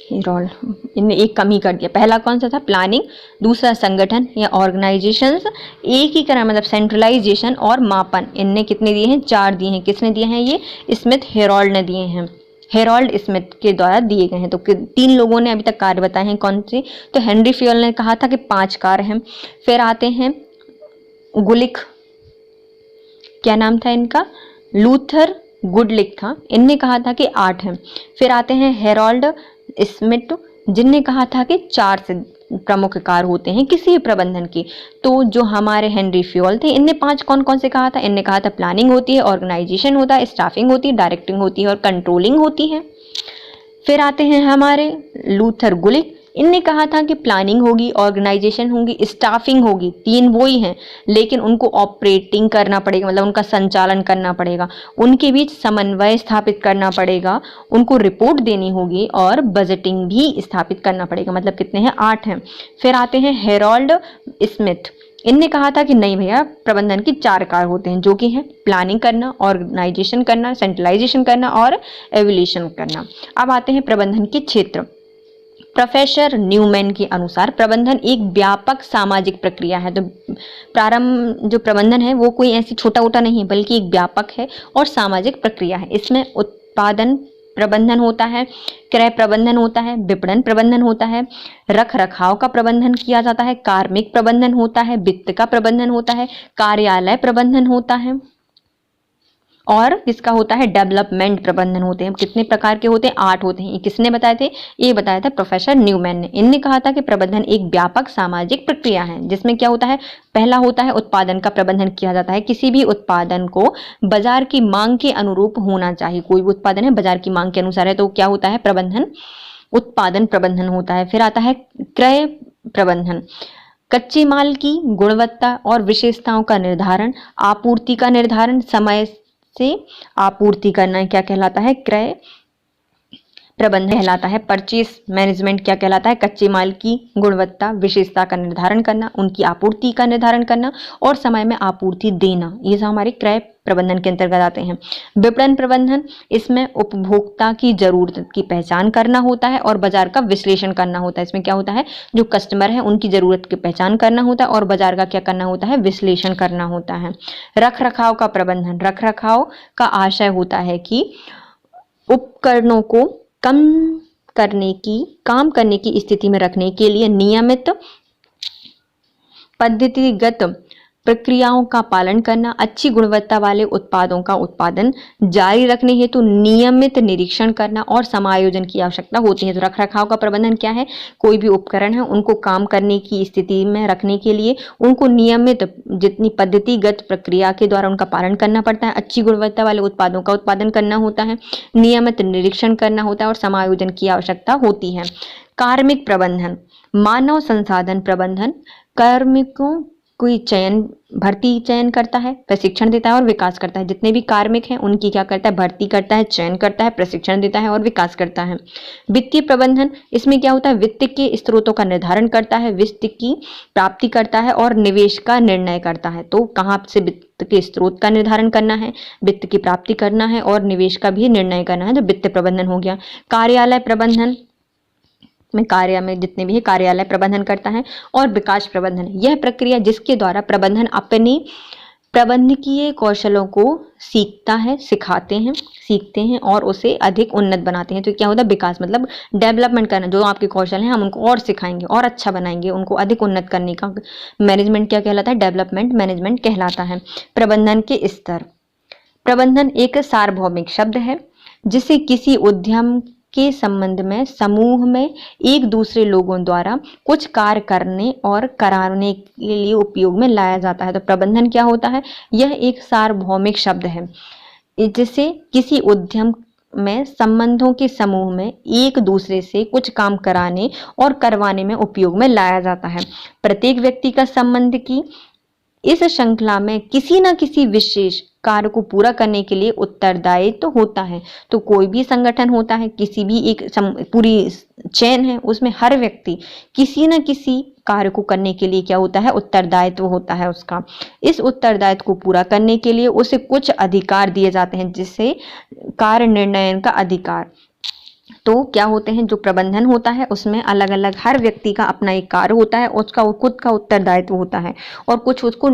हेरोल्ड, इनने एक कम ही कर दिया। पहला कौन सा था? प्लानिंग, दूसरा संगठन या ऑर्गेनाइजेशंस, एकीकरण मतलब सेंट्रलाइजेशन और मापन। इनने कितने दिए हैं? 4 दिए हैं। किसने दिए हैं? ये स्मिथ हेरोल्ड ने दिए हैं। हेरोल्ड स्मिथ के द्वारा दिए गए हैं। तो 3 लोगों ने अभी तक कार्य बताए हैं। कौन से? तो हेनरी फ्यूल ने कहा था कि 5 कार्य हैं। फिर आते हैं गुलिक, क्या नाम था इनका? लूथर गुडलिक था। इनने कहा था कि 8 हैं। फिर आते हैं हेरोल्ड स्मिथ, जिनने कहा था कि 4 से प्रमुख कार्य होते हैं किसी भी प्रबंधन की। तो जो हमारे हेनरी फ्यूल थे, इनने 5 कौन कौन से कहा था? इनने कहा था प्लानिंग होती है, ऑर्गेनाइजेशन होता है, स्टाफिंग होती है, डायरेक्टिंग होती है और कंट्रोलिंग होती है। फिर आते हैं हमारे लूथर गुलिक, इनने कहा था कि प्लानिंग होगी, ऑर्गेनाइजेशन होगी, स्टाफिंग होगी। 3 वो ही हैं, लेकिन उनको ऑपरेटिंग करना पड़ेगा, मतलब उनका संचालन करना पड़ेगा, उनके बीच समन्वय स्थापित करना पड़ेगा, उनको रिपोर्ट देनी होगी और बजटिंग भी स्थापित करना पड़ेगा। मतलब कितने हैं? 8 हैं। फिर आते हैं हेरोल्ड स्मिथ, इनने कहा था कि नहीं भैया, प्रबंधन की 4 कार्य होते हैं, जो कि हैं प्लानिंग करना, ऑर्गेनाइजेशन करना, सेंट्रलाइजेशन करना और एवोल्यूशन करना। अब आते हैं प्रबंधन के क्षेत्र। प्रोफेसर न्यूमैन के अनुसार प्रबंधन एक व्यापक सामाजिक प्रक्रिया है। तो प्रारंभ जो प्रबंधन है वो कोई ऐसी छोटा मोटा नहीं है, बल्कि एक व्यापक है और सामाजिक प्रक्रिया है। इसमें उत्पादन प्रबंधन होता है, क्रय प्रबंधन होता है, विपणन प्रबंधन होता है, रख रखाव का प्रबंधन किया जाता है, कार्मिक प्रबंधन होता है, वित्त का प्रबंधन होता है, कार्यालय प्रबंधन होता है और किसका होता है? डेवलपमेंट प्रबंधन होते हैं। कितने प्रकार के होते हैं? 8 होते हैं। ये किसने बताए थे? ये बताया था प्रोफेसर न्यूमैन ने। इनने कहा था कि प्रबंधन एक व्यापक सामाजिक प्रक्रिया है, जिसमें क्या होता है? पहला होता है उत्पादन का प्रबंधन किया जाता है। किसी भी उत्पादन को बाजार की मांग के अनुरूप होना चाहिए। कोई भी उत्पादन है बाजार की मांग के अनुसार है तो क्या होता है? प्रबंधन, उत्पादन प्रबंधन होता है। फिर आता है क्रय प्रबंधन, कच्चे माल की गुणवत्ता और विशेषताओं का निर्धारण, आपूर्ति का निर्धारण, समय से आपूर्ति करना क्या कहलाता है? क्रय प्रबंधन कहलाता है। परचेस मैनेजमेंट क्या कहलाता है? कच्चे माल की गुणवत्ता, विशेषता का निर्धारण करना, उनकी आपूर्ति का निर्धारण करना और समय में आपूर्ति देना, ये सब हमारे क्रय प्रबंधन के अंतर्गत आते हैं। विपणन प्रबंधन, इसमें उपभोक्ता की जरूरत की पहचान करना होता है और बाजार का विश्लेषण करना होता है। इसमें क्या होता है? जो कस्टमर है उनकी जरूरत की पहचान करना होता है और बाजार का क्या करना होता है? विश्लेषण करना होता है। रख रखाव का प्रबंधन, रख रखाव का आशय होता है कि उपकरणों को काम करने की स्थिति में रखने के लिए नियमित पद्धतिगत प्रक्रियाओं का पालन करना, अच्छी गुणवत्ता वाले उत्पादों का उत्पादन जारी रखने हेतु नियमित निरीक्षण करना और समायोजन की आवश्यकता होती है। तो रखरखाव का प्रबंधन क्या है? कोई भी उपकरण है उनको काम करने की स्थिति में रखने के लिए उनको नियमित जितनी पद्धतिगत प्रक्रिया के द्वारा उनका पालन करना पड़ता है, अच्छी गुणवत्ता वाले उत्पादों का उत्पादन करना होता है, नियमित निरीक्षण करना होता है और समायोजन की आवश्यकता होती है। कार्मिक प्रबंधन, मानव संसाधन प्रबंधन, कार्मिकों कोई भर्ती चयन करता है, प्रशिक्षण देता है और विकास करता है। जितने भी कार्मिक हैं उनकी क्या करता है? भर्ती करता है, चयन करता है, प्रशिक्षण देता है और विकास करता है। वित्तीय प्रबंधन, इसमें क्या होता है? वित्त के स्रोतों का निर्धारण करता है, वित्त की प्राप्ति करता है और निवेश का निर्णय करता है। तो कहाँ से वित्त के स्रोत का निर्धारण करना है, वित्त की प्राप्ति करना है और निवेश का भी निर्णय करना है, जो वित्त प्रबंधन हो गया। कार्यालय प्रबंधन में कार्य में जितने भी है कार्यालय प्रबंधन करता है। और विकास प्रबंधन, यह प्रक्रिया जिसके द्वारा प्रबंधन अपने प्रबंधकीय कौशलों को सीखते हैं और उसे अधिक उन्नत बनाते हैं। तो क्या होता है? विकास मतलब डेवलपमेंट करना, जो आपके कौशल हैं हम उनको और सिखाएंगे और अच्छा बनाएंगे, उनको अधिक उन्नत करने का मैनेजमेंट क्या कहलाता है? डेवलपमेंट मैनेजमेंट कहलाता है। प्रबंधन के स्तर, प्रबंधन एक सार्वभौमिक शब्द है जिसे किसी उद्यम के संबंध में समूह में एक दूसरे लोगों द्वारा कुछ कार्य करने और कराने के लिए उपयोग में लाया जाता है। तो प्रबंधन क्या होता है? यह एक सार्वभौमिक शब्द है जिसे किसी उद्यम में संबंधों के समूह में एक दूसरे से कुछ काम कराने और करवाने में उपयोग में लाया जाता है। प्रत्येक व्यक्ति का संबंध की इस श्रृंखला में किसी न किसी विशेष कार्य को पूरा करने के लिए उत्तरदायित्व तो होता है। तो कोई भी संगठन होता है, किसी भी एक पूरी चेन है, उसमें हर व्यक्ति किसी न किसी कार्य को करने के लिए क्या होता है, उत्तरदायित्व होता है उसका। इस उत्तरदायित्व को पूरा करने के लिए उसे कुछ अधिकार दिए जाते हैं, जिससे कार्य निर्णय का अधिकार। तो क्या होते हैं, जो प्रबंधन होता है उसमें अलग अलग हर व्यक्ति का अपना एक कार्य होता है, उसका खुद का उत्तरदायित्व होता है और कुछ उसको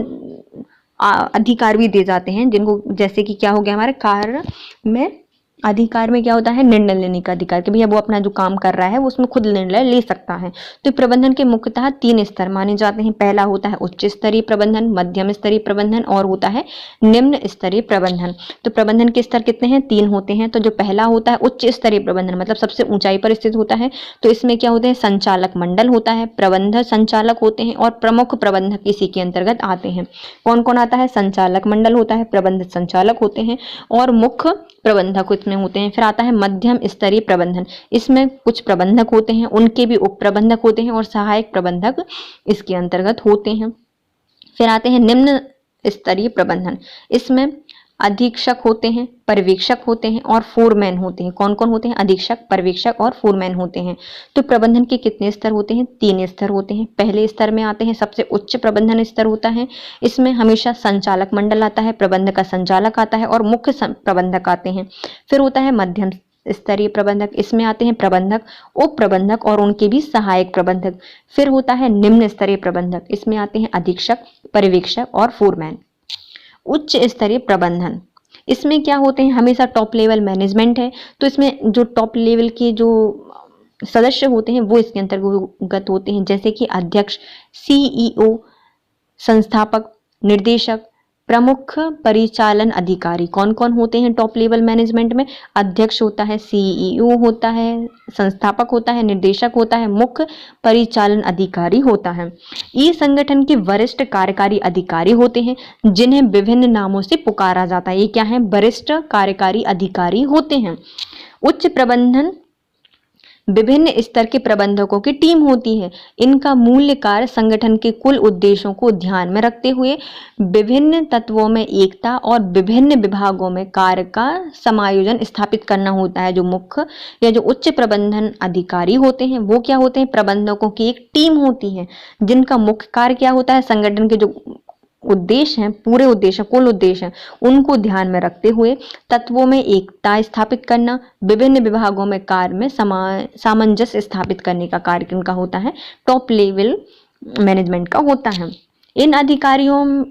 अधिकार भी दिए जाते हैं, जिनको जैसे कि क्या हो गया हमारे कार्य में अधिकार में क्या होता है, निर्णय लेने का अधिकार, कि भैया वो अपना जो काम कर रहा है वो उसमें खुद निर्णय ले सकता है। तो प्रबंधन के मुख्यतः 3 स्तर माने जाते हैं। पहला होता है उच्च स्तरीय प्रबंधन, मध्यम स्तरीय प्रबंधन और होता है निम्न स्तरीय प्रबंधन। तो प्रबंधन के स्तर कितने हैं, 3 होते हैं। तो जो पहला होता है उच्च स्तरीय प्रबंधन, मतलब सबसे ऊंचाई पर स्थित होता है। तो इसमें क्या होते हैं, संचालक मंडल होता है, प्रबंधक संचालक होते हैं और प्रमुख प्रबंधक इसी के अंतर्गत आते हैं। कौन कौन आता है, संचालक मंडल होता है, प्रबंधक संचालक होते हैं और मुख्य प्रबंधक इसमें होते हैं। फिर आता है मध्यम स्तरीय प्रबंधन, इसमें कुछ प्रबंधक होते हैं, उनके भी उप प्रबंधक होते हैं और सहायक प्रबंधक इसके अंतर्गत होते हैं। फिर आते हैं निम्न स्तरीय प्रबंधन, इसमें अधीक्षक होते हैं, पर्यवेक्षक होते हैं और फोरमैन होते हैं। कौन कौन होते हैं, अधीक्षक, पर्यवेक्षक और फोरमैन होते हैं। तो प्रबंधन के कितने स्तर होते हैं, 3 स्तर होते हैं। पहले स्तर में आते हैं सबसे उच्च प्रबंधन स्तर होता है, इसमें हमेशा संचालक मंडल आता है, प्रबंधक का संचालक आता है और मुख्य प्रबंधक आते हैं। फिर होता है मध्यम स्तरीय प्रबंधक, इसमें आते हैं प्रबंधक, उप प्रबंधक और उनके भी सहायक प्रबंधक। फिर होता है निम्न स्तरीय प्रबंधक, इसमें आते हैं अधीक्षक, पर्यवेक्षक और फोरमैन। उच्च स्तरीय प्रबंधन, इसमें क्या होते हैं, हमेशा टॉप लेवल मैनेजमेंट है। तो इसमें जो टॉप लेवल के जो सदस्य होते हैं वो इसके अंतर्गत होते हैं, जैसे कि अध्यक्ष, सीईओ, संस्थापक, निर्देशक, प्रमुख परिचालन अधिकारी। कौन कौन होते हैं टॉप लेवल मैनेजमेंट में, अध्यक्ष होता है, सीईओ होता है, संस्थापक होता है, निर्देशक होता है, मुख्य परिचालन अधिकारी होता है। ये संगठन के वरिष्ठ कार्यकारी अधिकारी होते हैं, जिन्हें विभिन्न नामों से पुकारा जाता है। ये क्या है, वरिष्ठ कार्यकारी अधिकारी होते हैं। उच्च प्रबंधन विभिन्न स्तर के प्रबंधकों की टीम होती है। इनका मूल्य कार्य संगठन के कुल उद्देश्यों को ध्यान में रखते हुए विभिन्न तत्वों में एकता और विभिन्न विभागों में कार्य का समायोजन स्थापित करना होता है। जो मुख्य या जो उच्च प्रबंधन अधिकारी होते हैं वो क्या होते हैं, प्रबंधकों की एक टीम होती है, जिनका मुख्य कार्य क्या होता है, संगठन के जो उद्देश्य हैं, पूरे उद्देश्य, कुल उद्देश्य हैं, उनको ध्यान में रखते हुए तत्वों में एकता स्थापित करना, विभिन्न विभागों में कार्य में सामंजस्य स्थापित करने का कार्य इनका होता है, टॉप लेवल मैनेजमेंट का होता है। इन अधिकारियों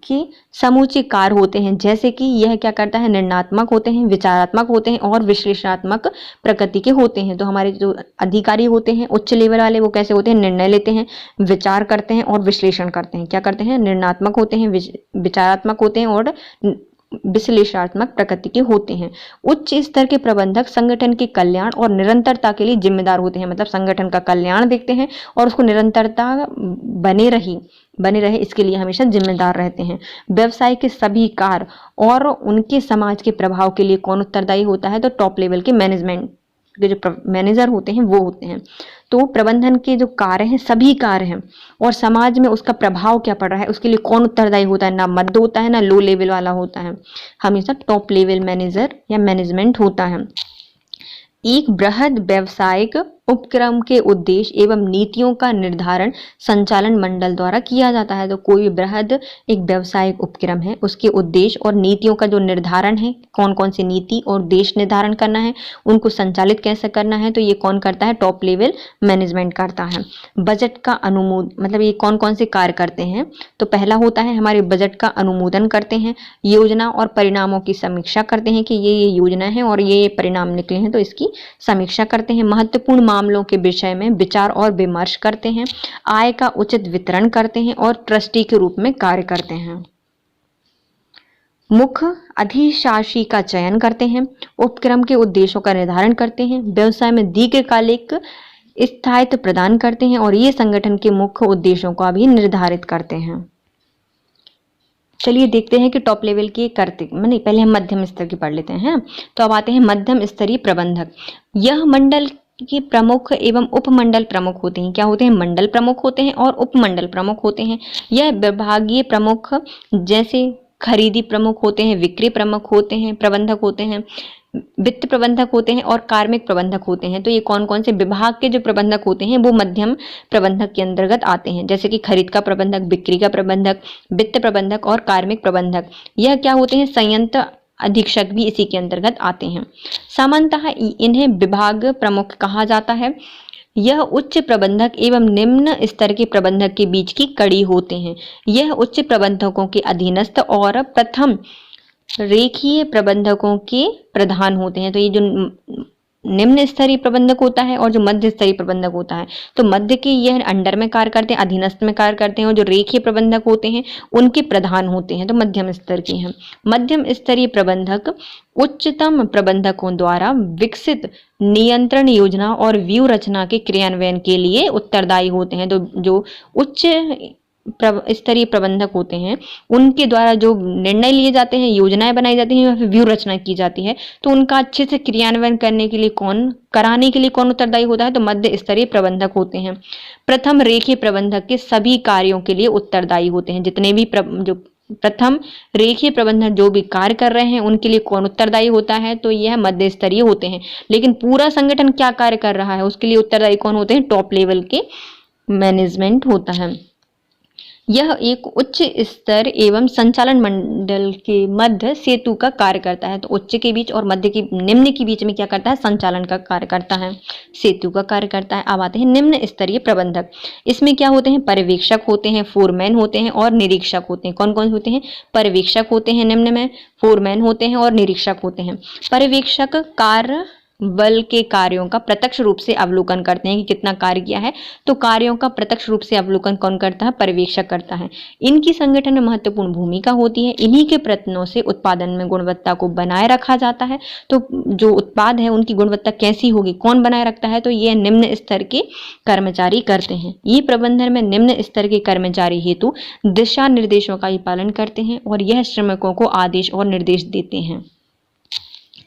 की समूचे कार्य होते हैं, जैसे कि यह क्या करता है, निर्णयात्मक होते हैं, विचारात्मक होते हैं और विश्लेषणात्मक प्रकृति के होते हैं। तो हमारे जो अधिकारी होते हैं उच्च लेवल वाले, वो कैसे होते हैं, निर्णय लेते हैं, विचार करते हैं और विश्लेषण करते हैं। क्या करते हैं, निर्णयात्मक होते हैं, विचारात्मक होते हैं और विश्लेषणात्मक प्रकृति के होते हैं। उच्च स्तर के प्रबंधक संगठन के कल्याण और निरंतरता के लिए जिम्मेदार होते हैं, मतलब संगठन का कल्याण देखते हैं और उसको निरंतरता बने रहे इसके लिए हमेशा जिम्मेदार रहते हैं। व्यवसाय के सभी कार्य और उनके समाज के प्रभाव के लिए कौन उत्तरदायी होता है, तो टॉप लेवल के मैनेजमेंट के जो मैनेजर होते हैं वो होते हैं। तो प्रबंधन के जो कार्य हैं, सभी कार्य हैं और समाज में उसका प्रभाव क्या पड़ रहा है उसके लिए कौन उत्तरदायी होता है, ना मध्य होता है ना लो लेवल वाला होता है, हमेशा टॉप लेवल मैनेजर या मैनेजमेंट होता है। एक बृहद व्यावसायिक उपक्रम के उद्देश्य एवं नीतियों का निर्धारण संचालन मंडल द्वारा किया जाता है। तो कोई बृहद एक व्यावसायिक उपक्रम है, उसके उद्देश्य और नीतियों का जो निर्धारण है, कौन कौन सी नीति और उद्देश्य निर्धारण करना है, उनको संचालित कैसे करना है, तो ये कौन करता है, टॉप लेवल मैनेजमेंट करता है। बजट का अनुमोदन, मतलब ये कौन कौन से कार्य करते हैं, तो पहला होता है हमारे बजट का अनुमोदन करते हैं, योजना और परिणामों की समीक्षा करते हैं कि ये योजना है और ये परिणाम निकले हैं, तो इसकी समीक्षा करते हैं। महत्वपूर्ण मामलों के विषय में विचार और विमर्श करते हैं, आय का उचित वितरण करते हैं और ट्रस्टी के रूप में कार्य करते हैं। मुख्य अधिशासी का चयन करते हैं, उपक्रम के उद्देश्यों का निर्धारण करते हैं, व्यवसाय में दीर्घकालिक स्थायित्व प्रदान करते हैं और ये संगठन के मुख्य उद्देश्यों का भी निर्धारित करते हैं। चलिए देखते हैं कि टॉप लेवल के करते नहीं, पहले हम मध्यम स्तर की पढ़ लेते हैं। तो अब आते हैं मध्यम स्तरीय प्रबंधक। यह मंडल के प्रमुख एवं उपमंडल प्रमुख होते हैं। क्या होते हैं? मंडल प्रमुख होते हैं और उपमंडल प्रमुख होते हैं। यह विभागीय प्रमुख जैसे खरीदी प्रमुख होते हैं, विक्रय प्रमुख होते हैं, प्रबंधक होते हैं, वित्त प्रबंधक होते हैं और कार्मिक प्रबंधक होते हैं। तो ये कौन कौन से विभाग के जो प्रबंधक होते हैं वो मध्यम प्रबंधक के अंतर्गत आते हैं, जैसे कि खरीद का प्रबंधक, बिक्री का प्रबंधक, वित्त प्रबंधक और कार्मिक प्रबंधक। यह क्या होते हैं? संयंत्र अधीक्षक भी इसी के अंतर्गत आते हैं। सामान्यतः इन्हें विभाग प्रमुख कहा जाता है। यह उच्च प्रबंधक एवं निम्न स्तर के प्रबंधक के बीच की कड़ी होते हैं। यह उच्च प्रबंधकों के अधीनस्थ और प्रथम रेखीय प्रबंधकों के प्रधान होते हैं। तो ये जो निम्न स्तरीय प्रबंधक होता है और जो मध्य स्तरीय प्रबंधक होता है, तो मध्य के यह अंडर में कार्य करते हैं, अधीनस्थ में कार्य करते हैं, और जो रेखीय प्रबंधक होते हैं उनके प्रधान होते हैं, तो मध्यम स्तर के हैं। मध्यम स्तरीय प्रबंधक उच्चतम प्रबंधकों द्वारा विकसित नियंत्रण योजना और व्यू रचना के क्रियान्वयन के लिए उत्तरदायी होते हैं। तो जो उच्च स्तरीय प्रबंधक होते हैं उनके द्वारा जो निर्णय लिए जाते हैं, योजनाएं बनाई जाती हैं या फिर व्यू रचना की जाती है, तो उनका अच्छे से क्रियान्वयन कराने के लिए कौन उत्तरदायी होता है? तो मध्य स्तरीय प्रबंधक होते हैं। प्रथम रेखीय प्रबंधक के सभी कार्यों के लिए उत्तरदायी होते हैं। जितने भी जो प्रथम रेखीय प्रबंधक जो भी कार्य कर रहे हैं उनके लिए कौन उत्तरदायी होता है? तो यह मध्य स्तरीय होते हैं। लेकिन पूरा संगठन क्या कार्य कर रहा है उसके लिए उत्तरदायी कौन होते हैं? टॉप लेवल के मैनेजमेंट होता है। यह एक उच्च स्तर एवं संचालन मंडल के मध्य सेतु का कार्य करता है। तो उच्च के बीच और मध्य के निम्न के बीच में क्या करता है? संचालन का कार्य करता है, सेतु का कार्य करता है। अब आते हैं निम्न स्तरीय प्रबंधक। इसमें क्या होते हैं? पर्यवेक्षक होते हैं, फोरमैन होते हैं और निरीक्षक होते हैं। कौन कौन होते हैं? पर्यवेक्षक होते हैं निम्न में, फोरमैन होते हैं और निरीक्षक होते हैं। पर्यवेक्षक कार्य बल के कार्यों का प्रत्यक्ष रूप से अवलोकन करते हैं कि कितना कार्य किया है। तो कार्यों का प्रत्यक्ष रूप से अवलोकन कौन करता है? पर्यवेक्षक करता है। इनकी संगठन में महत्वपूर्ण भूमिका होती है। इन्हीं के प्रयत्नों से उत्पादन में गुणवत्ता को बनाए रखा जाता है। तो जो उत्पाद है उनकी गुणवत्ता कैसी होगी, कौन बनाए रखता है? तो ये निम्न स्तर के कर्मचारी करते हैं। ये प्रबंधन में निम्न स्तर के कर्मचारी हेतु दिशा निर्देशों का ही पालन करते हैं और यह श्रमिकों को आदेश और निर्देश देते हैं।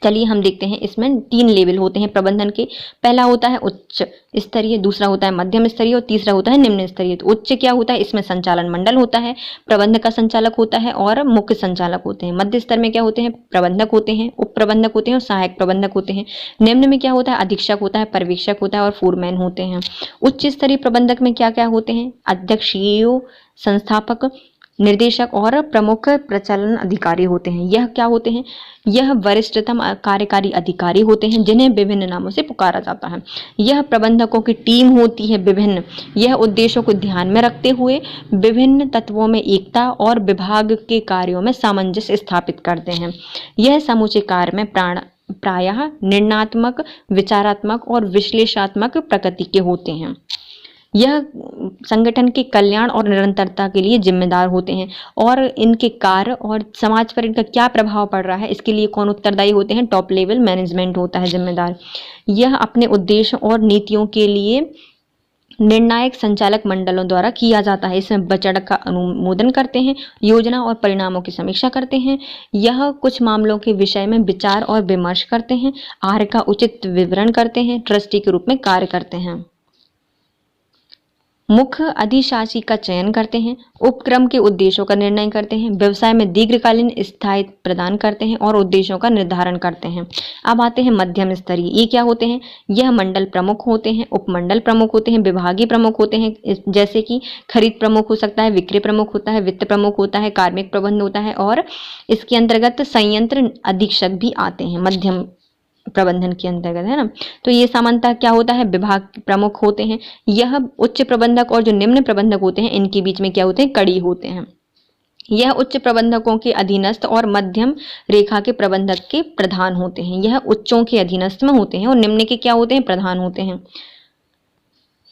चलिए हम देखते हैं, इसमें 3 लेवल होते हैं प्रबंधन के। पहला होता है उच्च स्तरीय, दूसरा होता है मध्यम स्तरीय और तीसरा होता है निम्न स्तरीय। तो उच्च क्या होता है? इसमें संचालन मंडल होता है, प्रबंधक का संचालक होता है और मुख्य संचालक होते हैं। मध्य स्तर में क्या होते हैं? प्रबंधक होते हैं, उप प्रबंधक होते हैं और सहायक प्रबंधक होते हैं। निम्न में क्या होता है? अधीक्षक होता है, पर्यवेक्षक होता है और फोरमैन होते हैं। उच्च स्तरीय प्रबंधक में क्या क्या होते हैं? अध्यक्ष, सीईओ, संस्थापक, निर्देशक और प्रमुख प्रचालन अधिकारी होते हैं। यह क्या होते हैं? यह वरिष्ठतम कार्यकारी अधिकारी होते हैं जिन्हें विभिन्न नामों से पुकारा जाता है। यह प्रबंधकों की टीम होती है विभिन्न। यह उद्देश्यों को ध्यान में रखते हुए विभिन्न तत्वों में एकता और विभाग के कार्यों में सामंजस्य स्थापित करते हैं। यह समूचे कार्य में प्रायः निर्णयात्मक, विचारात्मक और विश्लेषणात्मक प्रकृति के होते हैं। यह संगठन के कल्याण और निरंतरता के लिए जिम्मेदार होते हैं और इनके कार्य और समाज पर इनका क्या प्रभाव पड़ रहा है इसके लिए कौन उत्तरदायी होते हैं? टॉप लेवल मैनेजमेंट होता है जिम्मेदार। यह अपने उद्देश्य और नीतियों के लिए निर्णायक संचालक मंडलों द्वारा किया जाता है। इसमें बजट का अनुमोदन करते हैं, योजना और परिणामों की समीक्षा करते हैं। यह कुछ मामलों के विषय में विचार और विमर्श करते हैं, आय का उचित विवरण करते हैं, ट्रस्टी के रूप में कार्य करते हैं, मुख्य अधिशासी का चयन करते हैं, उपक्रम के उद्देश्यों का निर्णय करते हैं, व्यवसाय में दीर्घकालीन स्थायित्व प्रदान करते हैं और उद्देश्यों का निर्धारण करते हैं। अब आते हैं मध्यम स्तरीय। ये क्या होते हैं? यह मंडल प्रमुख होते हैं, उपमंडल प्रमुख होते हैं, विभागीय प्रमुख होते हैं, जैसे कि खरीद प्रमुख हो सकता है, विक्रय प्रमुख होता है, वित्त प्रमुख होता है, कार्मिक प्रबंध होता है और इसके अंतर्गत संयंत्र अधीक्षक भी आते हैं मध्यम प्रबंधन के अंतर्गत, है ना। तो ये सामान्यतः क्या होता है? विभाग प्रमुख होते हैं। यह उच्च प्रबंधक और जो निम्न प्रबंधक होते हैं इनके बीच में क्या होते हैं? कड़ी होते हैं। यह उच्च प्रबंधकों के अधीनस्थ और मध्यम रेखा के प्रबंधक के प्रधान होते हैं। यह उच्चों के अधीनस्थ में होते हैं और निम्न के क्या होते हैं? प्रधान होते हैं।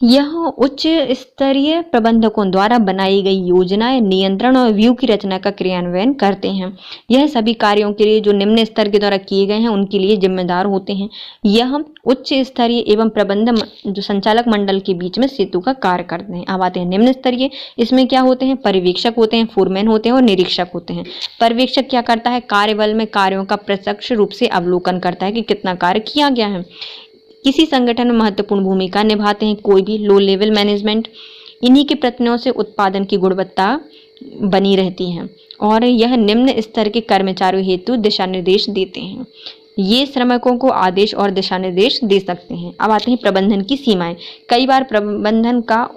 यह उच्च स्तरीय प्रबंधकों द्वारा बनाई गई योजनाएं, नियंत्रण और व्यू की रचना का क्रियान्वयन करते हैं। यह सभी कार्यों के लिए जो निम्न स्तर के द्वारा किए गए हैं उनके लिए जिम्मेदार होते हैं। यह उच्च स्तरीय एवं प्रबंधन जो संचालक मंडल के बीच में सेतु का कार्य करते हैं। अब आते हैं निम्न स्तरीय। इसमें क्या होते हैं? पर्यवेक्षक होते हैं, फोरमैन होते हैं और निरीक्षक होते हैं। पर्यवेक्षक क्या करता है? कार्यबल में कार्यों का प्रत्यक्ष रूप से अवलोकन करता है कि कितना कार्य किया गया है। किसी संगठन में महत्वपूर्ण भूमिका निभाते हैं कोई भी लो लेवल मैनेजमेंट। इन्हीं के प्रयत्नों से उत्पादन की गुणवत्ता बनी रहती है और यह निम्न स्तर के कर्मचारियों हेतु दिशा निर्देश देते हैं। ये श्रमिकों को आदेश और दिशा निर्देश दे सकते हैं। अब आते हैं प्रबंधन की सीमाएं। कई बार प्रबंधन का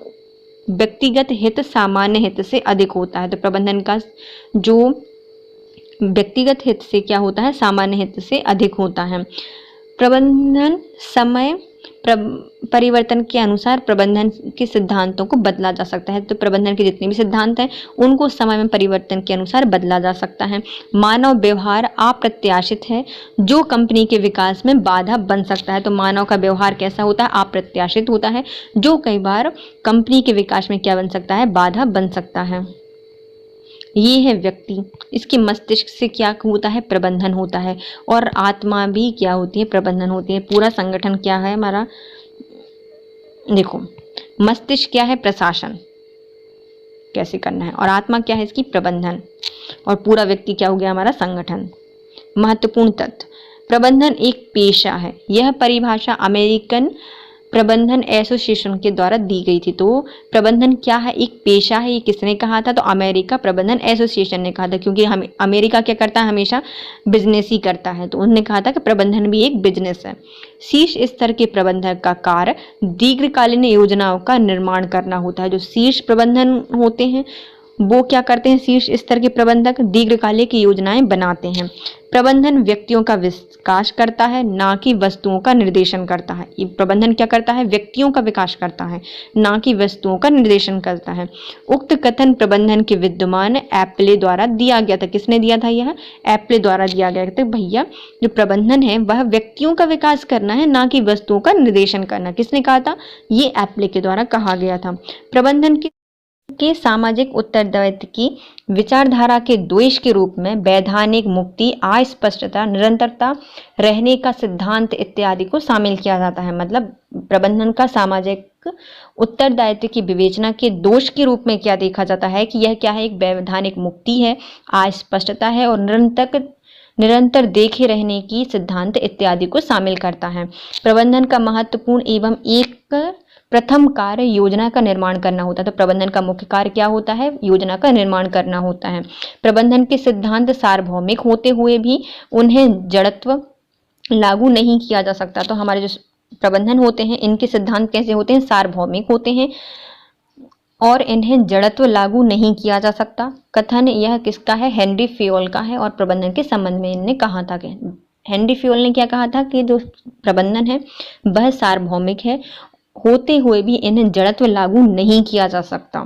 व्यक्तिगत हित सामान्य हित से अधिक होता है। तो प्रबंधन का जो व्यक्तिगत हित से क्या होता है? सामान्य हित से अधिक होता है। प्रबंधन समय परिवर्तन के अनुसार प्रबंधन के सिद्धांतों को बदला जा सकता है। तो प्रबंधन के जितने भी सिद्धांत हैं उनको समय में परिवर्तन के अनुसार बदला जा सकता है। मानव व्यवहार अप्रत्याशित है जो कंपनी के विकास में बाधा बन सकता है। तो मानव का व्यवहार कैसा होता है? अप्रत्याशित होता है, जो कई बार कंपनी के विकास में क्या बन सकता है? बाधा बन सकता है। ये है व्यक्ति, इसके मस्तिष्क से क्या होता है? प्रबंधन होता है। और आत्मा भी क्या होती है? प्रबंधन होती है। पूरा संगठन क्या है हमारा? देखो, मस्तिष्क क्या है? प्रशासन कैसे करना है, और आत्मा क्या है? इसकी प्रबंधन। और पूरा व्यक्ति क्या हो गया? हमारा संगठन। महत्वपूर्ण तथ्य, प्रबंधन एक पेशा है। यह परिभाषा अमेरिकन प्रबंधन एसोसिएशन के द्वारा दी गई थी। तो प्रबंधन क्या है? एक पेशा है। ये किसने कहा था? तो अमेरिका प्रबंधन एसोसिएशन ने कहा था, क्योंकि हम अमेरिका क्या करता है? हमेशा बिजनेस ही करता है। तो उन्होंने कहा था कि प्रबंधन भी एक बिजनेस है। शीर्ष स्तर के प्रबंधक का कार्य दीर्घकालीन योजनाओं का निर्माण करना होता है। जो शीर्ष प्रबंधन होते हैं वो क्या करते हैं? शीर्ष स्तर के प्रबंधक दीर्घकालिक योजनाएं बनाते हैं। प्रबंधन व्यक्तियों का विकास करता है, ना कि वस्तुओं का निर्देशन करता है। ये प्रबंधन क्या करता है? व्यक्तियों का विकास करता है, ना कि वस्तुओं का निर्देशन करता है। उक्त कथन प्रबंधन के विद्वान एप्ले द्वारा दिया गया था। किसने दिया था? यह एप्ले द्वारा दिया गया था। भैया जो प्रबंधन है वह व्यक्तियों का विकास करना है, ना कि वस्तुओं का निर्देशन करना। किसने कहा था? ये एप्ले के द्वारा कहा गया था। प्रबंधन के सामाजिक उत्तरदायित्व की विचारधारा के द्वेष के रूप में वैधानिक मुक्ति, अस्पष्टता, निरंतरता, रहने का सिद्धांत इत्यादि को शामिल किया जाता है। मतलब प्रबंधन का सामाजिक उत्तरदायित्व की विवेचना के दोष के रूप में क्या देखा जाता है कि यह क्या है? एक वैधानिक मुक्ति है, अस्पष्टता है और निरंतर देखे रहने की सिद्धांत इत्यादि को शामिल करता है। प्रबंधन का महत्वपूर्ण एवं एक प्रथम कार्य योजना का निर्माण करना होता है। तो प्रबंधन का मुख्य कार्य क्या होता है? योजना का निर्माण करना होता है। प्रबंधन के सिद्धांत सार्वभौमिक होते हुए भी उन्हें जड़त्व लागू नहीं किया जा सकता। तो हमारे जो प्रबंधन होते हैं इनके सिद्धांत कैसे होते हैं? सार्वभौमिक होते हैं और इन्हें जड़त्व लागू नहीं किया जा सकता। कथन यह किसका है? हेनरी फ्योल का है और प्रबंधन के संबंध में इन्होंने कहा था कि हेनरी फ्योल ने क्या कहा था कि जो प्रबंधन है वह सार्वभौमिक है, होते हुए भी इन्हें जड़त्व लागू नहीं किया जा सकता।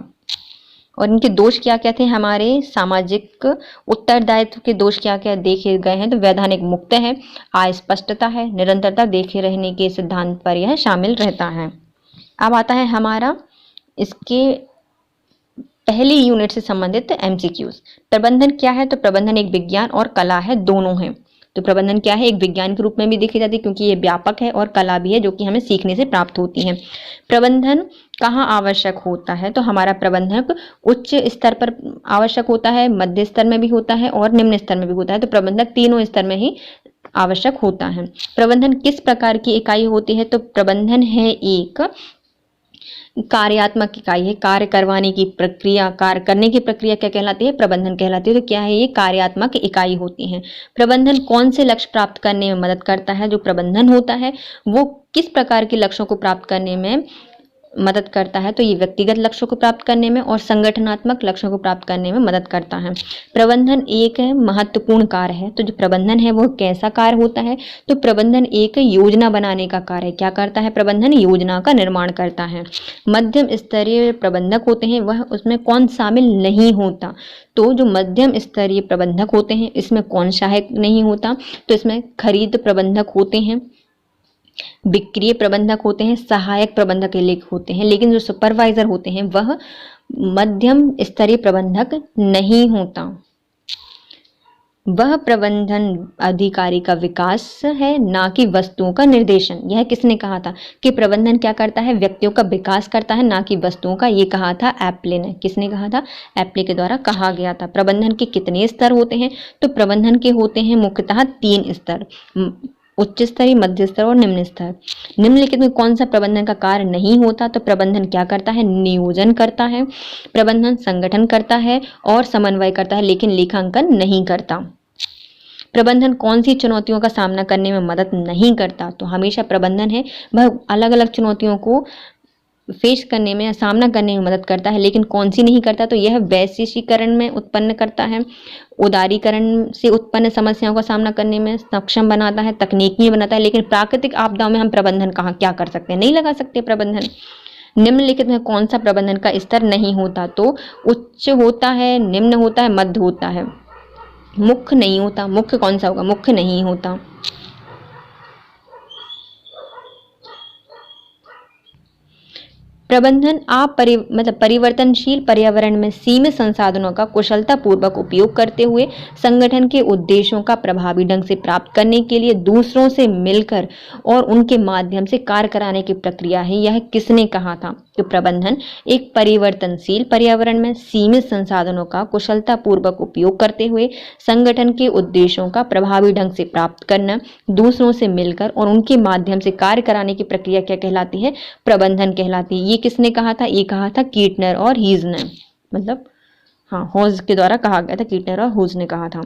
और इनके दोष क्या क्या थे? हमारे सामाजिक उत्तरदायित्व के दोष क्या क्या देखे गए हैं? तो वैधानिक मुक्त है, अस्पष्टता है, निरंतरता देखे रहने के सिद्धांत पर यह शामिल रहता है। अब आता है हमारा इसके पहली यूनिट से संबंधित एमसीक्यूज। प्रबंधन क्या है? तो प्रबंधन एक विज्ञान और कला है, दोनों है। तो प्रबंधन क्या है? एक विज्ञान के रूप में भी देखी जाती है क्योंकि ये व्यापक है, और कला भी है जो कि हमें सीखने से प्राप्त होती है। प्रबंधन कहाँ आवश्यक होता है? तो हमारा प्रबंधक उच्च स्तर पर आवश्यक होता है, मध्य स्तर में भी होता है और निम्न स्तर में भी होता है। तो प्रबंधक तीनों स्तर में ही आवश्यक होता है। प्रबंधन किस प्रकार की इकाई होती है? तो प्रबंधन है एक कार्यात्मक इकाई है। कार्य करवाने की प्रक्रिया, कार्य करने की प्रक्रिया क्या कहलाती है? प्रबंधन कहलाती है। तो क्या है? ये कार्यात्मक इकाई होती है। प्रबंधन कौन से लक्ष्य प्राप्त करने में मदद करता है? जो प्रबंधन होता है वो किस प्रकार के लक्ष्यों को प्राप्त करने में मदद करता है? तो ये व्यक्तिगत लक्ष्यों को प्राप्त करने में और संगठनात्मक लक्ष्यों को प्राप्त करने में मदद करता है। प्रबंधन एक महत्वपूर्ण कार्य है। तो जो प्रबंधन है वो कैसा कार्य होता है? तो प्रबंधन एक योजना बनाने का कार्य है। क्या करता है? प्रबंधन योजना का निर्माण करता है। मध्यम स्तरीय प्रबंधक होते हैं वह उसमें कौन शामिल नहीं होता? तो जो मध्यम स्तरीय प्रबंधक होते हैं इसमें कौन सहायक नहीं होता? तो इसमें खरीद प्रबंधक होते हैं, विक्रिय प्रबंधक होते हैं, सहायक प्रबंधक होते हैं, लेकिन जो सुपरवाइजर होते हैं वह मध्यम स्तरीय प्रबंधक नहीं होता। वह प्रबंधन अधिकारी का विकास है, ना कि वस्तुओं का निर्देशन। यह किसने कहा था कि प्रबंधन क्या करता है, व्यक्तियों का विकास करता है, ना कि वस्तुओं का। ये कहा था एप्ले ने। किसने कहा था, एप्ले के द्वारा कहा गया था। प्रबंधन के कितने स्तर होते हैं, तो प्रबंधन के होते हैं मुख्यतः 3 स्तर, उच्च स्तरीय, मध्य स्तर और निम्न स्तर। निम्नलिखित में कौन सा प्रबंधन का कार्य नहीं होता, तो प्रबंधन क्या करता है, नियोजन करता है, प्रबंधन संगठन करता है और समन्वय करता है, लेकिन लेखांकन नहीं करता। प्रबंधन कौन सी चुनौतियों का सामना करने में मदद नहीं करता, तो हमेशा प्रबंधन है वह अलग अलग चुनौतियों को फेस करने में, सामना करने में मदद करता है, लेकिन कौन सी नहीं करता, तो यह वैश्वीकरण में उत्पन्न करता है, उदारीकरण से उत्पन्न समस्याओं का सामना करने में सक्षम बनाता है, तकनीकी बनाता है, लेकिन प्राकृतिक आपदाओं में हम प्रबंधन कहाँ क्या कर सकते हैं, नहीं लगा सकते प्रबंधन। निम्नलिखित में कौन सा प्रबंधन का स्तर नहीं होता, तो उच्च होता है, निम्न होता है, मध्य होता है, मुख्य नहीं होता। मुख्य कौन सा होगा, मुख्य नहीं होता। प्रबंधन परिवर्तनशील पर्यावरण में सीमित संसाधनों का कुशलतापूर्वक उपयोग करते हुए संगठन के उद्देश्यों का प्रभावी ढंग से प्राप्त करने के लिए दूसरों से मिलकर और उनके माध्यम से कार्य कराने की प्रक्रिया है। यह किसने कहा था, तो प्रबंधन एक परिवर्तनशील पर्यावरण में सीमित संसाधनों का कुशलतापूर्वक उपयोग करते हुए संगठन के उद्देश्यों का प्रभावी ढंग से प्राप्त करना, दूसरों से मिलकर और उनके माध्यम से कार्य कराने की प्रक्रिया क्या कहलाती है, प्रबंधन कहलाती है। ये किसने कहा था, ये कहा था कीटनर और हीज ने, मतलब हाँ, होज के द्वारा कहा गया था, कीटनर और होज ने कहा था।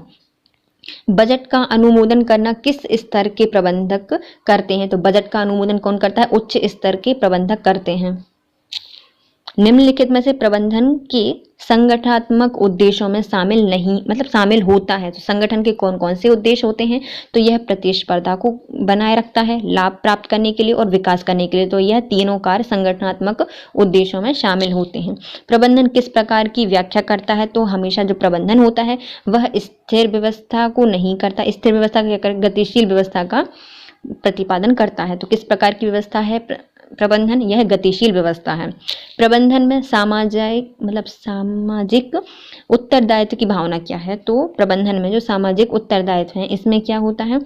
बजट का अनुमोदन करना किस स्तर के प्रबंधक करते हैं, तो बजट का अनुमोदन कौन करता है, उच्च स्तर के प्रबंधक करते हैं। निम्नलिखित में से प्रबंधन के संगठनात्मक उद्देश्यों में शामिल नहीं, शामिल होता है, तो संगठन के कौन कौन से उद्देश्य होते हैं, तो यह प्रतिस्पर्धा को बनाए रखता है, लाभ प्राप्त करने के लिए और विकास करने के लिए, तो यह तीनों कार्य संगठनात्मक उद्देश्यों में शामिल होते हैं। प्रबंधन किस प्रकार की व्याख्या करता है, तो हमेशा जो प्रबंधन होता है वह स्थिर व्यवस्था को नहीं करता, स्थिर व्यवस्था क्या कर, गतिशील व्यवस्था का प्रतिपादन करता है। तो किस प्रकार की व्यवस्था है प्रबंधन, यह गतिशील व्यवस्था है। प्रबंधन में सामाजिक उत्तरदायित्व की भावना क्या है, तो प्रबंधन में जो सामाजिक उत्तरदायित्व है इसमें क्या होता है,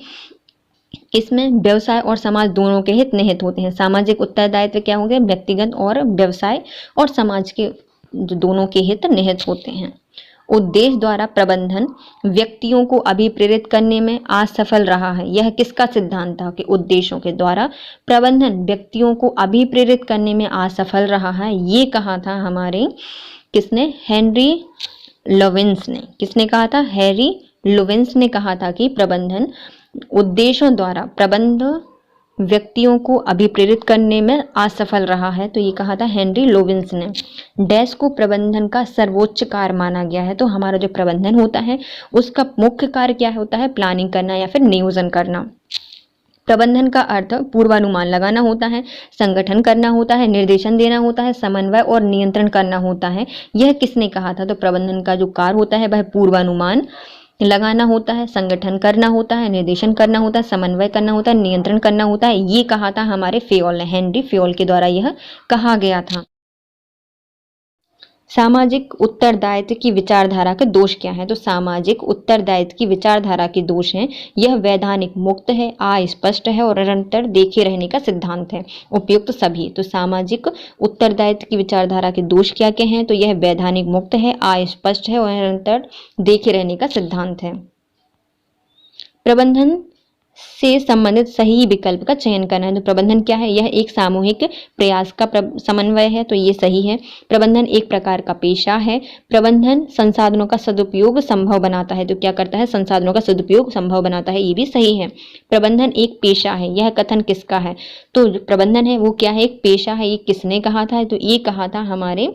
इसमें व्यवसाय और समाज दोनों के हित निहित होते हैं। सामाजिक उत्तरदायित्व क्या होंगे, व्यक्तिगत और व्यवसाय और समाज के दोनों के हित निहित होते हैं। उद्देश्य द्वारा प्रबंधन व्यक्तियों को अभिप्रेरित करने में असफल रहा है। यह किसका सिद्धांत था कि उद्देश्यों के द्वारा प्रबंधन व्यक्तियों को अभिप्रेरित करने में असफल रहा है। ये कहा था हमारे किसने, हेनरी लुविन्स ने। किसने कहा था, हैरी लुविन्स ने कहा था कि प्रबंधन उद्देश्यों द्वारा प्रबंध व्यक्तियों को अभिप्रेरित करने में असफल रहा है, तो ये कहा था हेनरी लुविन्स ने। डैश को प्रबंधन का सर्वोच्च कार्य माना गया है, तो हमारा जो प्रबंधन होता है उसका मुख्य कार्य क्या होता है, प्लानिंग करना या फिर नियोजन करना। प्रबंधन का अर्थ पूर्वानुमान लगाना होता है, संगठन करना होता है, निर्देशन देना होता है, समन्वय और नियंत्रण करना होता है। यह किसने कहा था, तो प्रबंधन का जो कार्य होता है वह पूर्वानुमान लगाना होता है, संगठन करना होता है, निर्देशन करना होता है, समन्वय करना होता है, नियंत्रण करना होता है। ये कहा था हमारे फेयोल ने, हेनरी फेयोल के द्वारा यह कहा गया था। सामाजिक उत्तरदायित्व की विचारधारा के दोष क्या है, तो सामाजिक उत्तरदायित्व की विचारधारा के दोष हैं, यह वैधानिक मुक्त है, अस्पष्ट है और निरंतर देखे रहने का सिद्धांत है। उपयुक्त सभी। तो सामाजिक उत्तरदायित्व की विचारधारा के दोष क्या क्या हैं, तो यह वैधानिक मुक्त है, अस्पष्ट है और निरंतर देखे रहने का सिद्धांत है। प्रबंधन से संबंधित सही विकल्प का चयन करना है, तो प्रबंधन क्या है, यह एक सामूहिक प्रयास का समन्वय है, तो ये सही है। प्रबंधन एक प्रकार का पेशा है। प्रबंधन संसाधनों का सदुपयोग संभव बनाता है, तो क्या करता है, संसाधनों का सदुपयोग संभव बनाता है, ये भी सही है। प्रबंधन एक पेशा है, यह कथन किसका है, तो जो प्रबंधन है वो क्या है, एक पेशा है। ये किसने कहा था, तो ये कहा था हमारे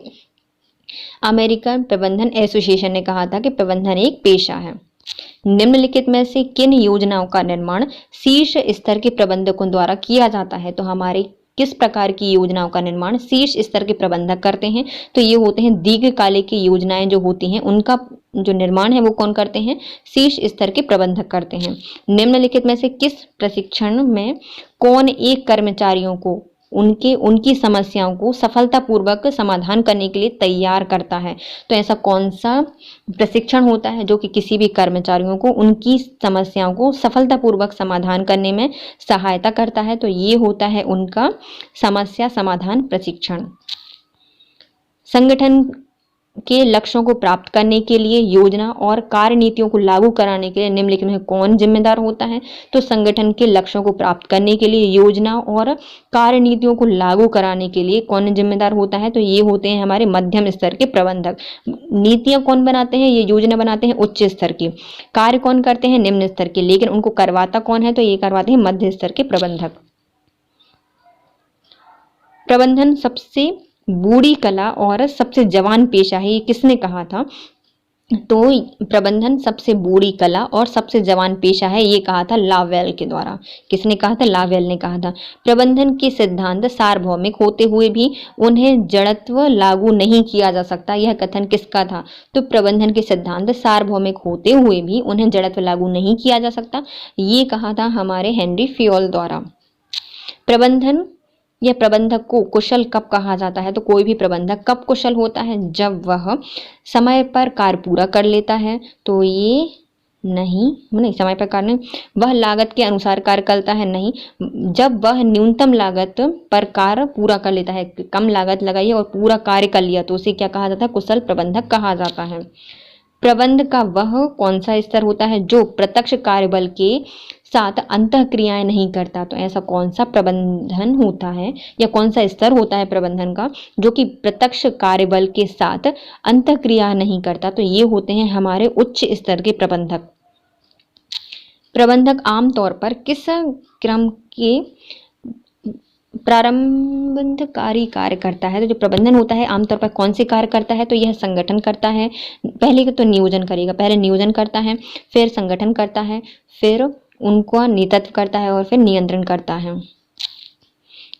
अमेरिकन प्रबंधन एसोसिएशन ने कहा था कि प्रबंधन एक पेशा है। निम्नलिखित में से किन योजनाओं का निर्माण शीर्ष स्तर के प्रबंधकों द्वारा किया जाता है, तो हमारे किस प्रकार की योजनाओं का निर्माण शीर्ष स्तर के प्रबंधक करते हैं, तो ये होते हैं दीर्घकालिक की योजनाएं जो होती हैं उनका जो निर्माण है वो कौन करते हैं? शीर्ष स्तर के प्रबंधक करते हैं। निम्नलिखित में से किस प्रशिक्षण में कौन एक कर्मचारियों को उनकी समस्याओं को सफलतापूर्वक समाधान करने के लिए तैयार करता है? तो ऐसा कौन सा प्रशिक्षण होता है जो कि किसी भी कर्मचारियों को उनकी समस्याओं को सफलतापूर्वक समाधान करने में सहायता करता है? तो ये होता है उनका समस्या समाधान प्रशिक्षण। संगठन के लक्ष्यों को प्राप्त करने के लिए योजना और कार्य नीतियों को लागू कराने के लिए निम्नलिखित में कौन जिम्मेदार होता है? तो संगठन के लक्ष्यों को प्राप्त करने के लिए योजना और कार्य नीतियों को लागू कराने के लिए कौन जिम्मेदार होता है? तो ये होते हैं हमारे मध्यम स्तर के प्रबंधक। नीतियां कौन बनाते हैं? ये योजना बनाते हैं उच्च स्तर के। कार्य कौन करते हैं? निम्न स्तर के। लेकिन उनको करवाता कौन है? तो ये करवाते हैं मध्य स्तर के प्रबंधक। प्रबंधन सबसे बूढ़ी कला और सबसे जवान पेशा है, ये किसने कहा था? तो प्रबंधन सबसे बूढ़ी कला और सबसे जवान पेशा है, ये कहा था लावेल के द्वारा। किसने कहा था? लावेल ने कहा था। प्रबंधन के सिद्धांत सार्वभौमिक होते हुए भी उन्हें जड़त्व लागू नहीं किया जा सकता, यह कथन किसका था? तो प्रबंधन के सिद्धांत सार्वभौमिक होते हुए भी उन्हें जड़त्व लागू नहीं किया जा सकता, ये कहा था हमारे हेनरी फ्योल द्वारा। प्रबंधन यह प्रबंधक को कुशल कब कहा जाता है? तो कोई भी प्रबंधक कब कुशल होता है? जब वह समय पर कार्य पूरा कर लेता है। तो ये नहीं समय पर कार्य नहीं, वह लागत के अनुसार कार्य करता है, नहीं, जब वह न्यूनतम लागत पर कार्य पूरा कर लेता है, कम लागत लगाई और पूरा कार्य कर लिया, तो उसे क्या कहा जाता है? कुशल प्रबंधक कहा जाता है। प्रबंध का वह कौन सा स्तर होता है जो प्रत्यक्ष कार्यबल के साथ अंतःक्रियाएं नहीं करता? तो ऐसा कौन सा प्रबंधन होता है या कौन सा स्तर होता है प्रबंधन का जो कि प्रत्यक्ष कार्यबल के साथ अंतःक्रिया नहीं करता? तो ये होते हैं हमारे उच्च स्तर के प्रबंधक। प्रबंधक आमतौर पर किस क्रम के प्रारंभकारी कार्य करता है? तो जो प्रबंधन होता है आमतौर पर कौन से कार्य करता है? तो यह संगठन करता है। पहले तो नियोजन करेगा, पहले नियोजन करता है, फिर संगठन करता है, फिर उनको नेतृत्व करता है और फिर नियंत्रण करता है।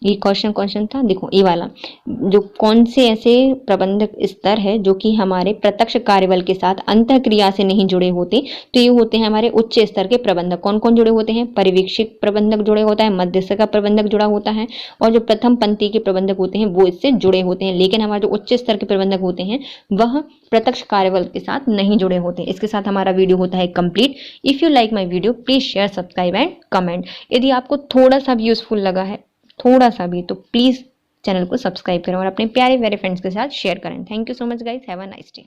ये क्वेश्चन था, देखो ये वाला, जो कौन से ऐसे प्रबंधक स्तर है जो कि हमारे प्रत्यक्ष कार्यबल के साथ अंतःक्रिया से नहीं जुड़े होते? तो ये होते हैं हमारे उच्च स्तर के प्रबंधक। कौन कौन जुड़े होते हैं? पर्यवेक्षक प्रबंधक जुड़े होता है, मध्यस्थ का प्रबंधक जुड़ा होता है, और जो प्रथम पंक्ति के प्रबंधक होते हैं वो इससे जुड़े होते हैं। लेकिन हमारे जो उच्च स्तर के प्रबंधक होते हैं वह प्रत्यक्ष कार्यबल के साथ नहीं जुड़े होते। इसके साथ हमारा वीडियो होता है complete. If you like my video please share, subscribe and comment. यदि आपको थोड़ा सा भी यूजफुल लगा है, थोड़ा सा भी, तो प्लीज़ चैनल को सब्सक्राइब करें और अपने प्यारे फ्रेंड्स के साथ शेयर करें। Thank you so much guys, have a nice day.